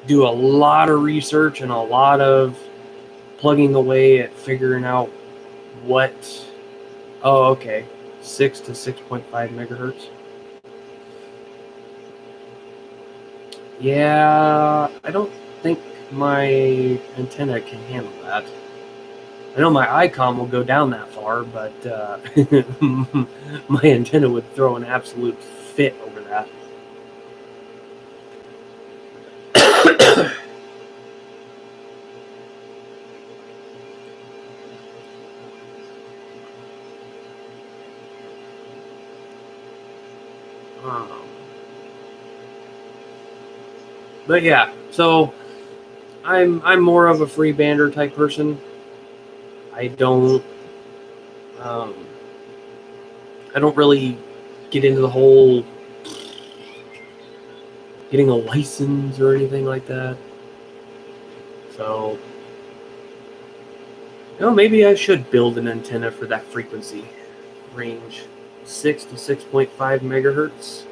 do a lot of research and a lot of plugging away at figuring out what. Oh, okay. 6 to 6.5 megahertz. Yeah, I don't think my antenna can handle that. I know my ICOM will go down that far, but my antenna would throw an absolute fit over that. But yeah, so I'm more of a free bander type person. I don't really get into the whole getting a license or anything like that. So, maybe I should build an antenna for that frequency range, 6 to 6.5 megahertz.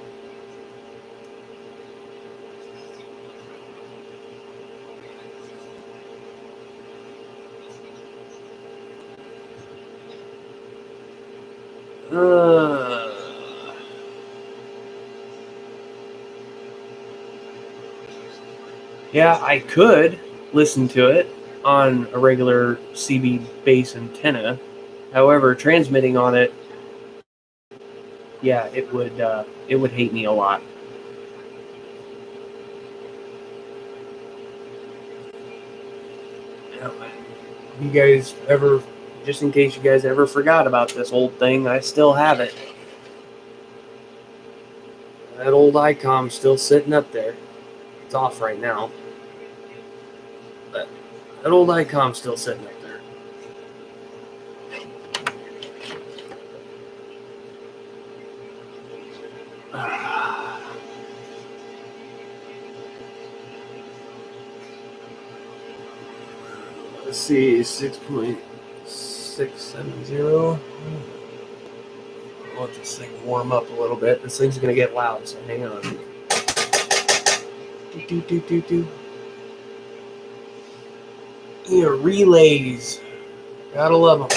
Yeah, I could listen to it on a regular CB base antenna. However, transmitting on it, yeah, it would hate me a lot. You guys ever, just in case you guys ever forgot about this old thing, I still have it. That old ICOM's still sitting up there. It's off right now. But that old ICOM's still sitting up there. Let's see, 6.670. I'll let this thing warm up a little bit. This thing's going to get loud, so hang on. Yeah, relays. Gotta love them.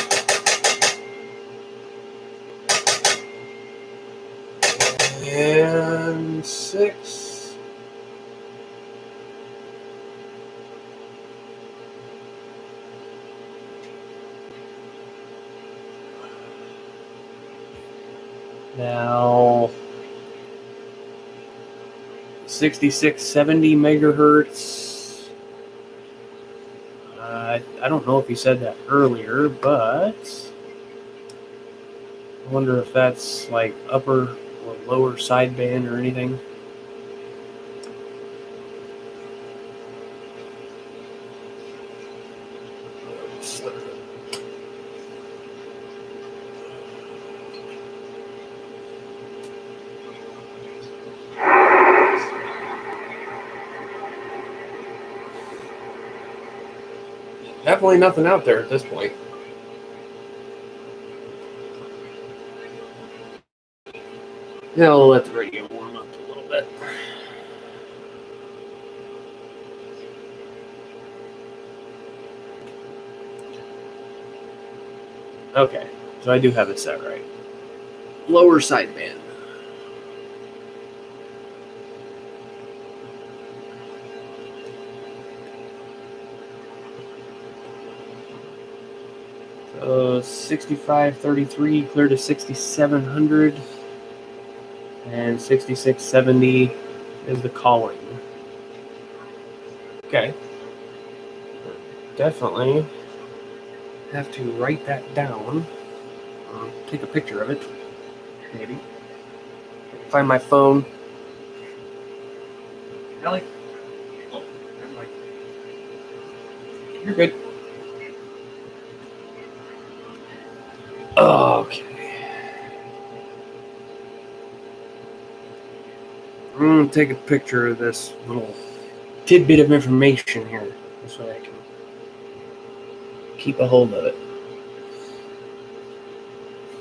And 6. Now 6670 megahertz. I don't know if you said that earlier, but I wonder if that's like upper or lower sideband or anything. Definitely nothing out there at this point. Now I'll let the radio warm up a little bit. Okay, so I do have it set right. Lower sideband. So 6533 clear to 6700, and 6670 is the calling. Okay. Definitely have to write that down. Take a picture of it, maybe. Find my phone. Ellie? Oh, never mind. You're good. Okay. I'm going to take a picture of this little tidbit of information here. This way I can keep a hold of it.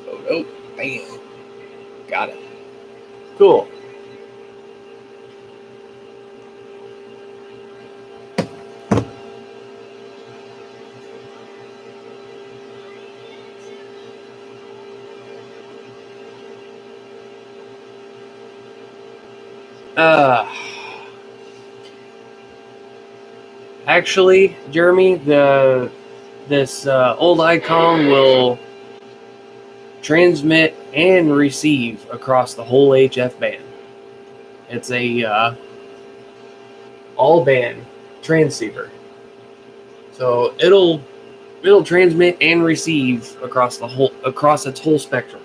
Photo. Bam. Got it. Cool. Actually, Jeremy, this old ICOM will transmit and receive across the whole HF band. It's a all band transceiver, so it'll transmit and receive across its whole spectrum.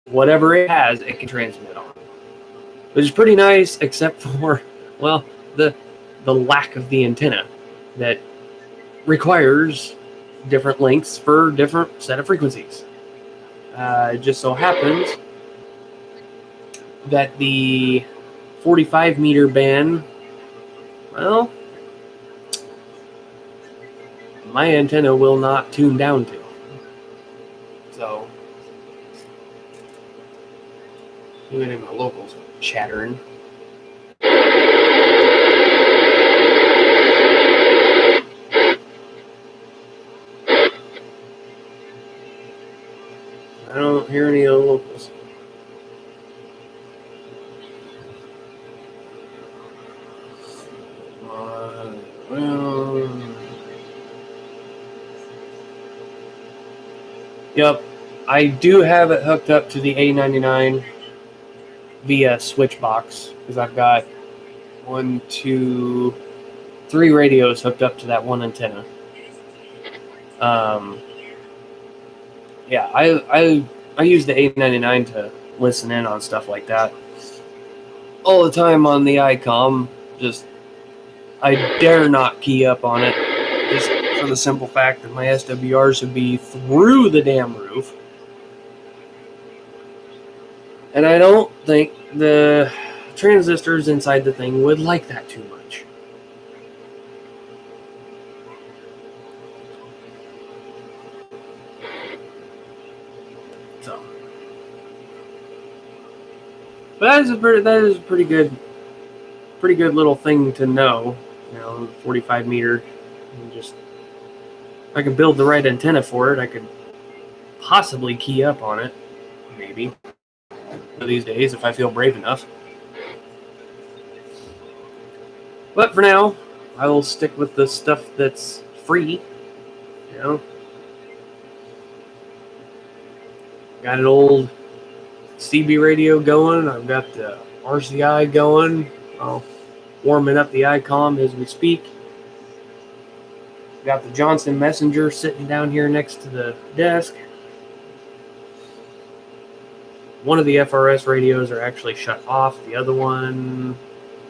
Whatever it has, it can transmit on, which is pretty nice, except for, well, the lack of the antenna that requires different lengths for different set of frequencies. It just so happens that the 45 meter band, well, my antenna will not tune down to. So, even if my locals are chattering. I don't hear any of the locals. Yep, I do have it hooked up to the A99 via switch box, because I've got 1, 2, 3 radios hooked up to that one antenna. Yeah, I use the A99 to listen in on stuff like that all the time on the ICOM. Just, I dare not key up on it, just for the simple fact that my SWRs would be through the damn roof. And I don't think the transistors inside the thing would like that too much. So, but that is a pretty good pretty good little thing to know. 45 meter. And just, if I could build the right antenna for it, I could possibly key up on it. Maybe. These days, if I feel brave enough. But for now, I will stick with the stuff that's free. Got an old CB radio going. I've got the RCI going. I'll warming up the ICOM as we speak. Got the Johnson Messenger sitting down here next to the desk. One of the FRS radios are actually shut off. The other one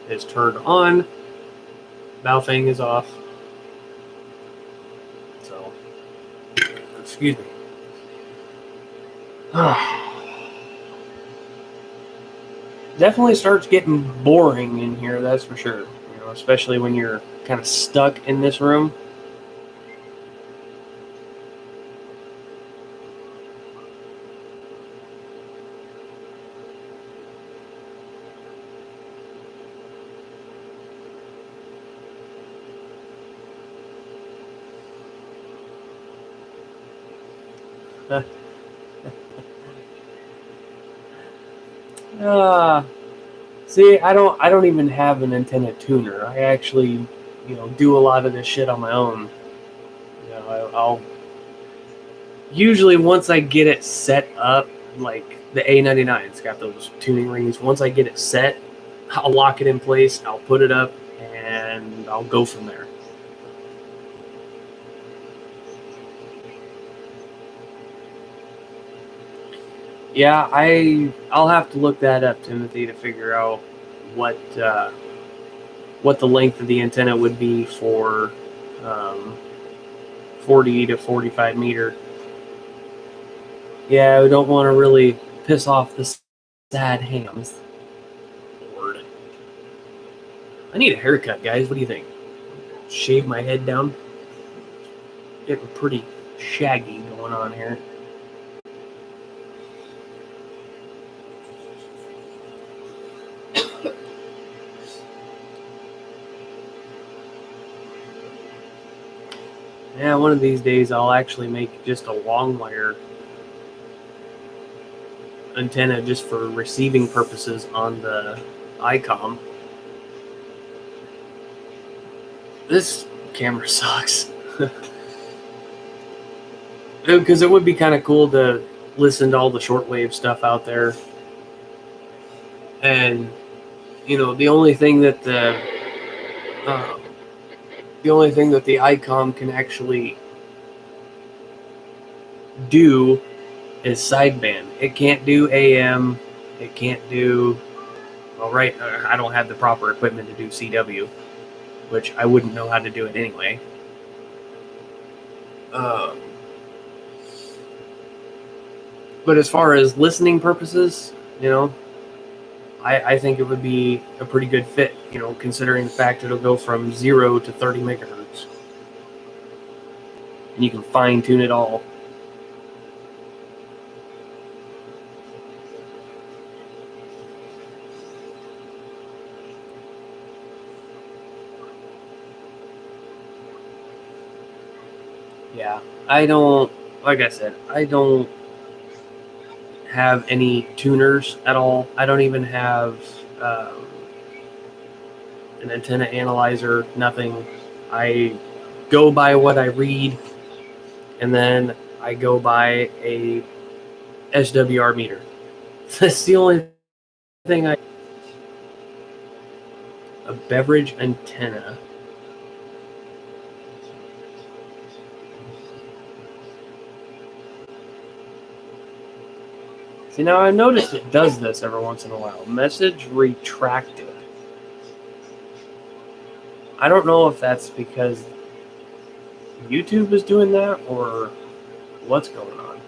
is turned on. Baofeng is off. So, excuse me. Definitely starts getting boring in here, that's for sure. Especially when you're kind of stuck in this room. See, I don't even have an antenna tuner. I actually, do a lot of this shit on my own. I'll usually, once I get it set up, like the A99's got those tuning rings. Once I get it set, I'll lock it in place, I'll put it up, and I'll go from there. Yeah, I'll have to look that up, Timothy, to figure out what the length of the antenna would be for 40 to 45 meter. Yeah, we don't want to really piss off the sad hams. Lord. I need a haircut, guys. What do you think? Shave my head down. Getting pretty shaggy going on here. Yeah, one of these days I'll actually make just a long wire antenna just for receiving purposes on the ICOM. This camera sucks. Because it would be kind of cool to listen to all the shortwave stuff out there. And, the only thing that the ICOM can actually do is sideband. It can't do AM. It can't do... Well, right, I don't have the proper equipment to do CW, which I wouldn't know how to do it anyway. But as far as listening purposes, I think it would be a pretty good fit, considering the fact it'll go from 0 to 30 megahertz. And you can fine tune it all. Yeah, like I said, I don't have any tuners at all. I don't even have an antenna analyzer, nothing. I go by what I read, and then I go by a SWR meter. That's the only thing a beverage antenna. See, now I noticed it does this every once in a while. Message retracted. I don't know if that's because YouTube is doing that or what's going on.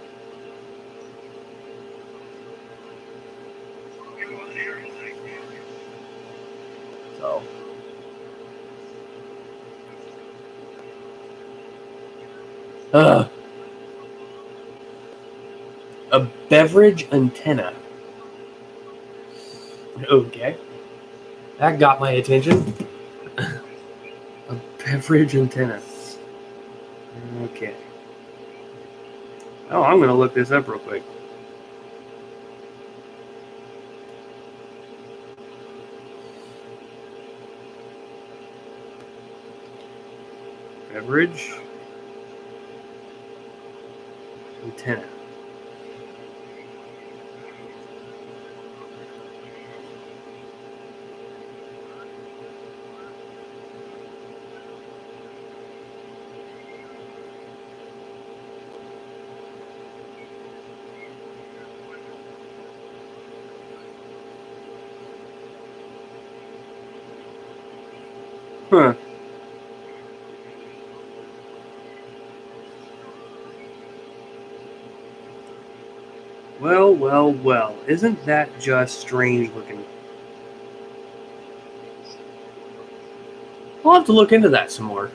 So. A beverage antenna. Okay. That got my attention. A beverage antenna. Okay. Oh, I'm going to look this up real quick. Beverage antenna. Huh. Well, well, well. Isn't that just strange looking? I'll have to look into that some more.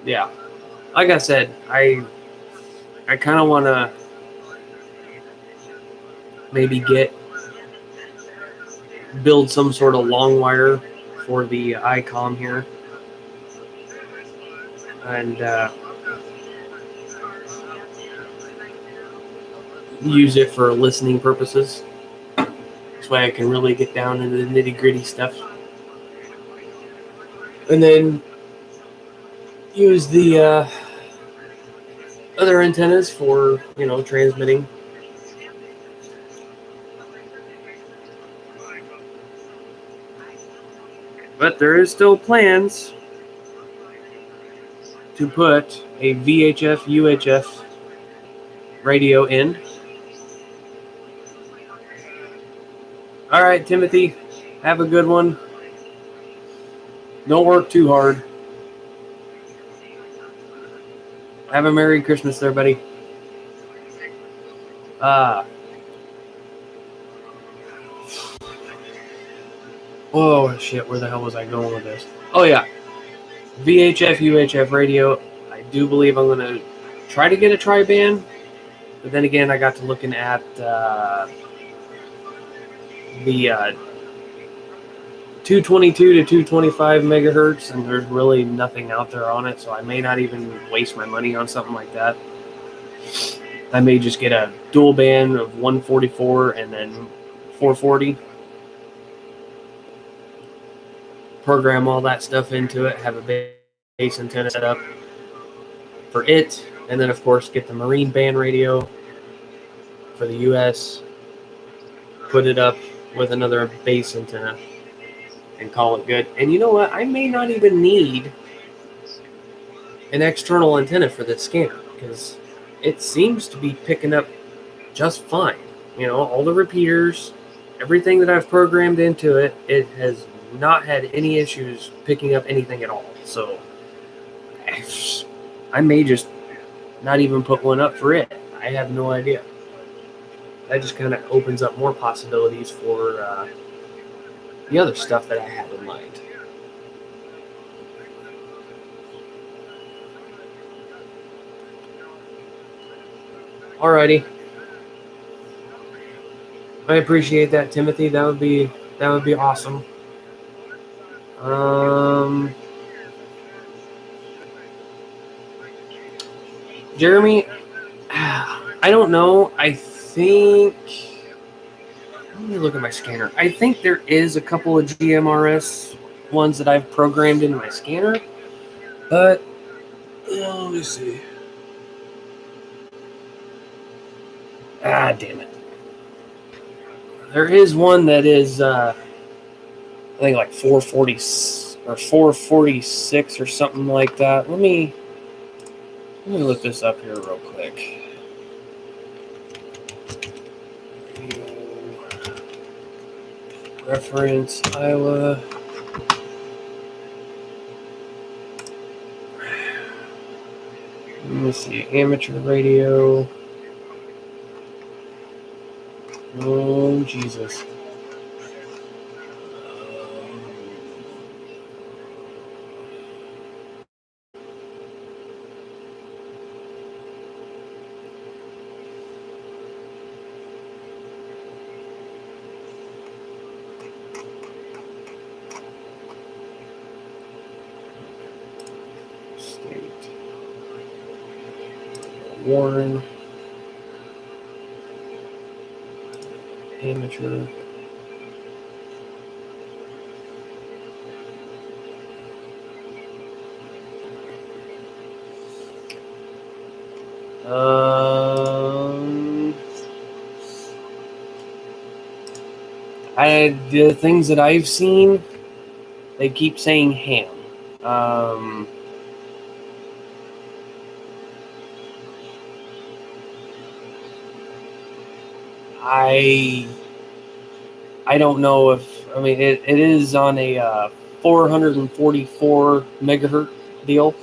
Yeah. Like I said, I kind of want to maybe build some sort of long wire for the ICOM here, and use it for listening purposes. This way I can really get down into the nitty-gritty stuff. And then use the other antennas for, transmitting. But there is still plans to put a VHF UHF radio in. All right, Timothy, have a good one. Don't work too hard. Have a Merry Christmas there, buddy. Oh, shit, where the hell was I going with this? Oh, yeah. VHF, UHF radio. I do believe I'm going to try to get a tri-band. But then again, I got to looking at the 222 to 225 megahertz, and there's really nothing out there on it, so I may not even waste my money on something like that. I may just get a dual band of 144 and then 440. Program all that stuff into it, have a base antenna set up for it, and then of course get the Marine band radio for the US, put it up with another base antenna, and call it good. And you know what? I may not even need an external antenna for this scanner, because it seems to be picking up just fine. All the repeaters, everything that I've programmed into it, it has not had any issues picking up anything at all. So I may just not even put one up for it. I have no idea. That just kind of opens up more possibilities for the other stuff that I have in mind. Alrighty. I appreciate that, Timothy. That would be awesome. Jeremy, I don't know. I think. Let me look at my scanner. I think there is a couple of GMRS ones that I've programmed into my scanner, but let me see. Damn it. There is one that is, I think like 440 or 446 or something like that. Let me look this up here real quick. Reference Iowa. me see. Amateur radio. Oh, Jesus. State. Warren. Amateur. The things that I've seen, they keep saying ham. I don't know if, I mean, it is on a 444 megahertz deal,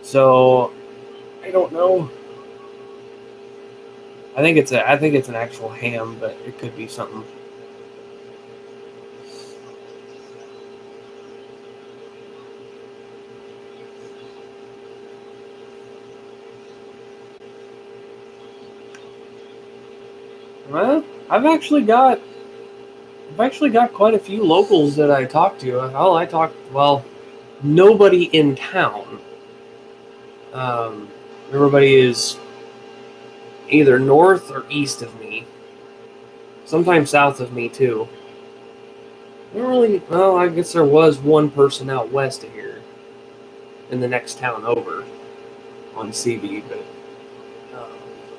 so I don't know. I think it's an actual ham, but it could be something. Well, I've actually got quite a few locals that I talk to. Well, nobody in town. Everybody is either north or east of me. Sometimes south of me too. I don't really. Well, I guess there was one person out west of here, in the next town over, on CB. But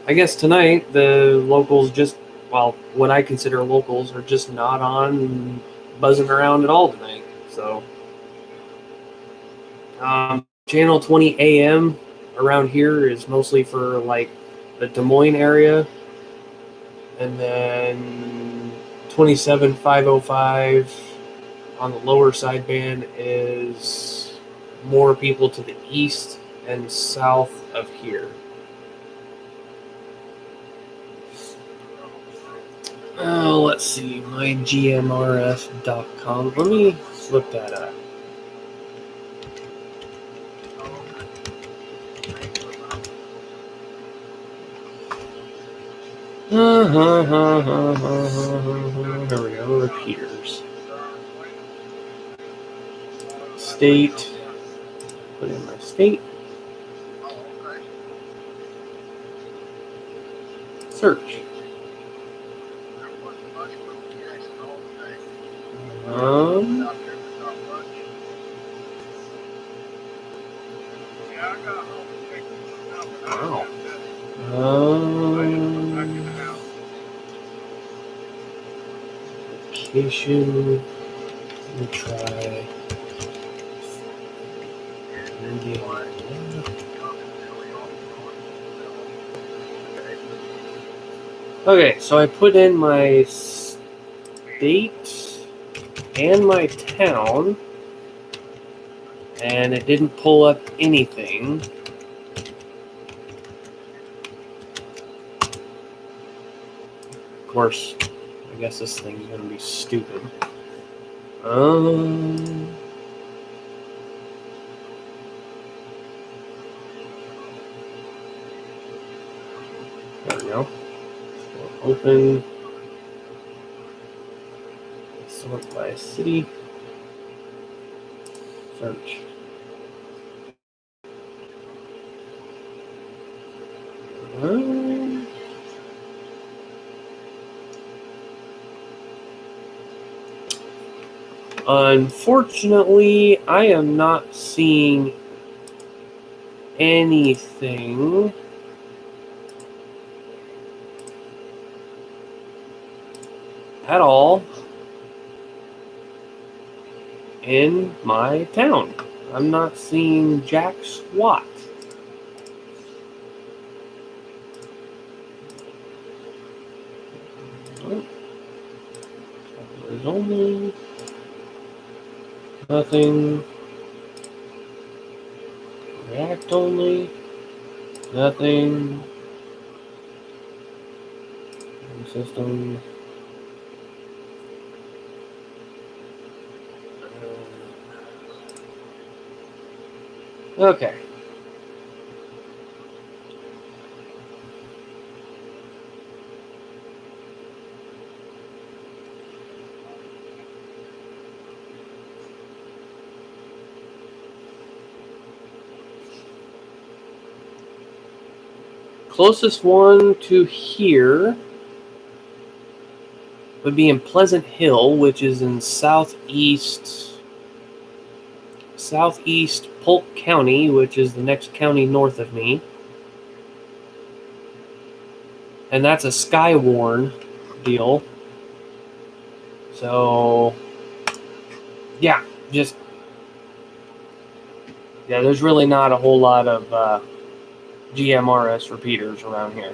I guess tonight the locals just, well, what I consider locals are just not on, buzzing around at all tonight. So, channel 20 AM around here is mostly for like the Des Moines area, and then 27505 on the lower sideband is more people to the east and south of here. Let's see, mygmrs.com. Let me look that up. Here we go, repeaters. State. Put in my state. Search. Wow. Location. Let me try. Okay, so I put in my state and my town, and it didn't pull up anything. Of course, I guess this thing's gonna be stupid. There we go. Open. Sort by city. Search. Unfortunately, I am not seeing anything at all in my town. I'm not seeing jack squat. There's only nothing. React. select only. Nothing. System. Okay. Closest one to here would be in Pleasant Hill, which is in southeast Polk County, which is the next county north of me. And that's a Skywarn deal. So, yeah, there's really not a whole lot of GMRS repeaters around here.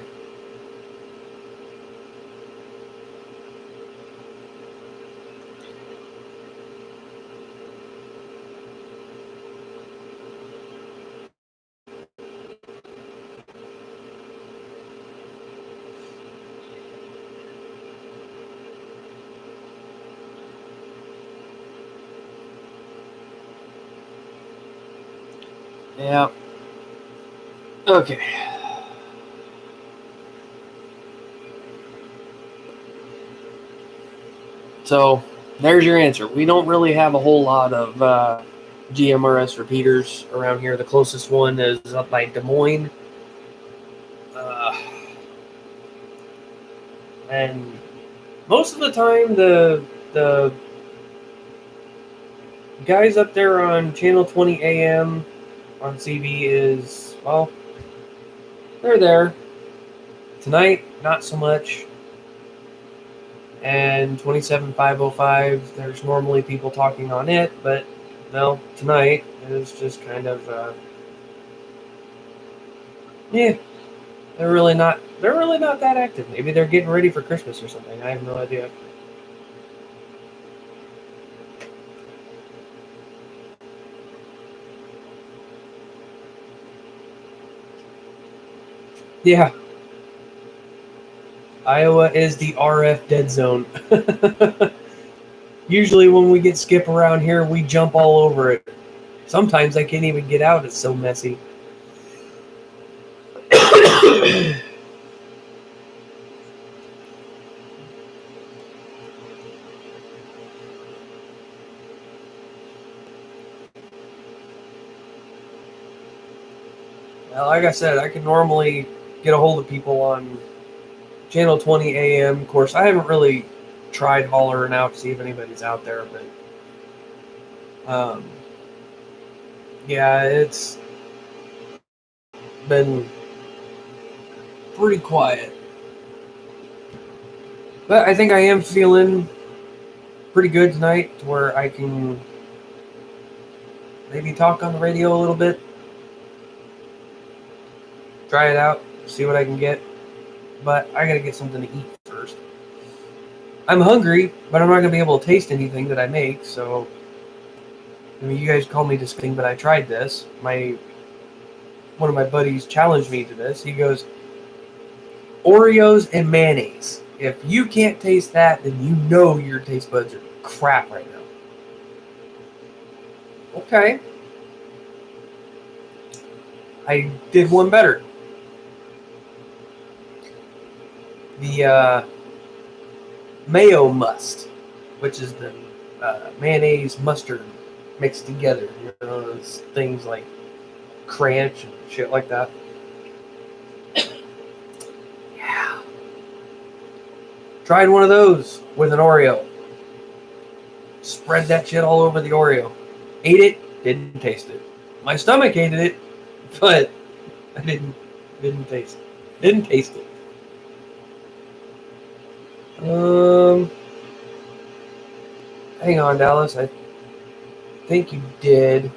Yeah. Okay. So, there's your answer. We don't really have a whole lot of GMRS repeaters around here. The closest one is up by Des Moines. And most of the time, the guys up there on Channel 20 AM on CB is, well, they're there. Tonight, not so much. And 27505, there's normally people talking on it, but no, tonight is just kind of, they're really not that active. Maybe they're getting ready for Christmas or something. I have no idea. Yeah. Iowa is the RF dead zone. Usually when we get skip around here, we jump all over it. Sometimes I can't even get out. It's so messy. Well, like I said, I can normally get a hold of people on Channel 20 AM. Of course, I haven't really tried hollering out to see if anybody's out there, but yeah, it's been pretty quiet. But I think I am feeling pretty good tonight to where I can maybe talk on the radio a little bit. Try it out, see what I can get. But I gotta get something to eat first. I'm hungry, but I'm not gonna be able to taste anything that I make, so I mean, you guys call me disgusting, but I tried this. One of my buddies challenged me to this. He goes, Oreos and mayonnaise. If you can't taste that, then you know your taste buds are crap right now. Okay. I did one better. The mayo must, which is the mayonnaise mustard mixed together. You know, those things like Crunch and shit like that. Yeah. Tried one of those with an Oreo. Spread that shit all over the Oreo. Ate it, didn't taste it. My stomach hated it, but I didn't taste it. Didn't taste it. Hang on, Dallas. I think you did.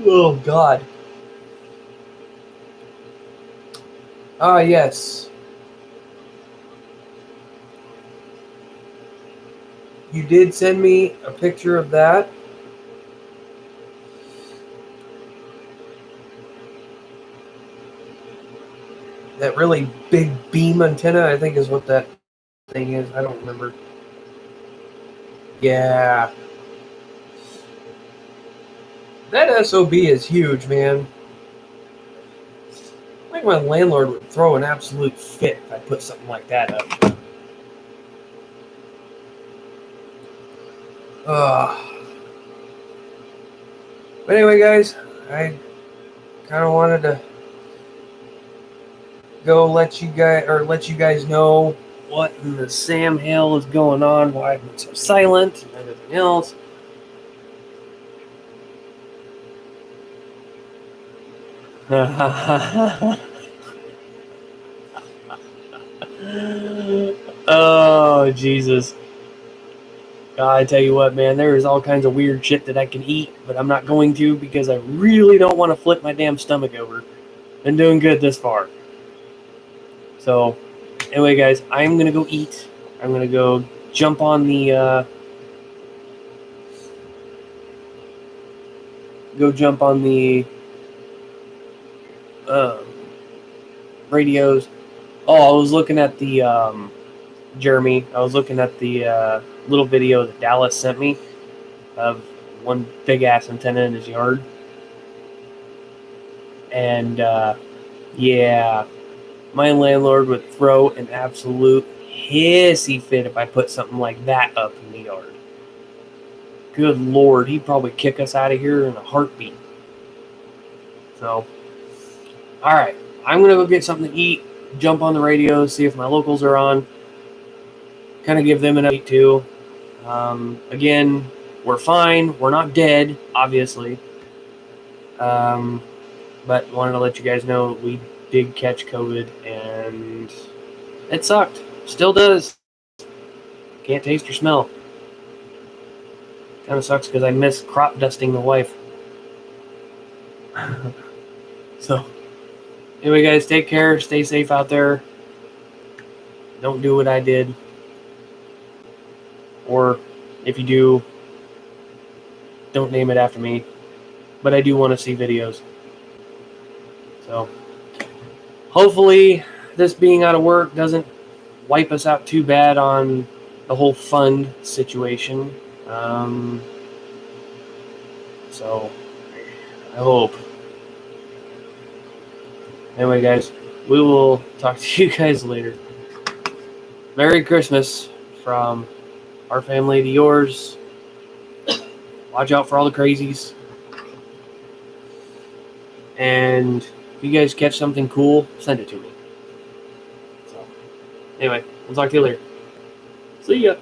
Oh, God. Ah, yes. you did send me a picture of that. That really big beam antenna, I think is what that thing is. I don't remember. Yeah. That SOB is huge, man. I think my landlord would throw an absolute fit if I put something like that up. But anyway, guys, I kind of wanted to go let you guys know what in the Sam hell is going on, why I've been so silent, and everything else. Oh, Jesus. I tell you what, man, there is all kinds of weird shit that I can eat, but I'm not going to because I really don't want to flip my damn stomach over. Been doing good this far. So, anyway, guys, I'm going to go eat. I'm going to go jump on the, radios. Oh, I was looking at the, Jeremy, I was looking at the little video that Dallas sent me of one big ass antenna in his yard. And yeah, my landlord would throw an absolute hissy fit if I put something like that up in the yard. Good Lord, he'd probably kick us out of here in a heartbeat. So, alright, I'm going to go get something to eat, jump on the radio, see if my locals are on. Kind of give them an update too. Again, we're fine. We're not dead, obviously. But wanted to let you guys know we did catch COVID, and it sucked. Still does. Can't taste or smell. Kind of sucks because I miss crop dusting the wife. So, anyway, guys, take care. Stay safe out there. Don't do what I did. Or if you do, don't name it after me. But I do want to see videos. So, hopefully this being out of work doesn't wipe us out too bad on the whole fund situation. So, I hope. Anyway, guys, we will talk to you guys later. Merry Christmas from our family to yours. Watch out for all the crazies. And if you guys catch something cool, send it to me. So, anyway, we'll talk to you later. See ya.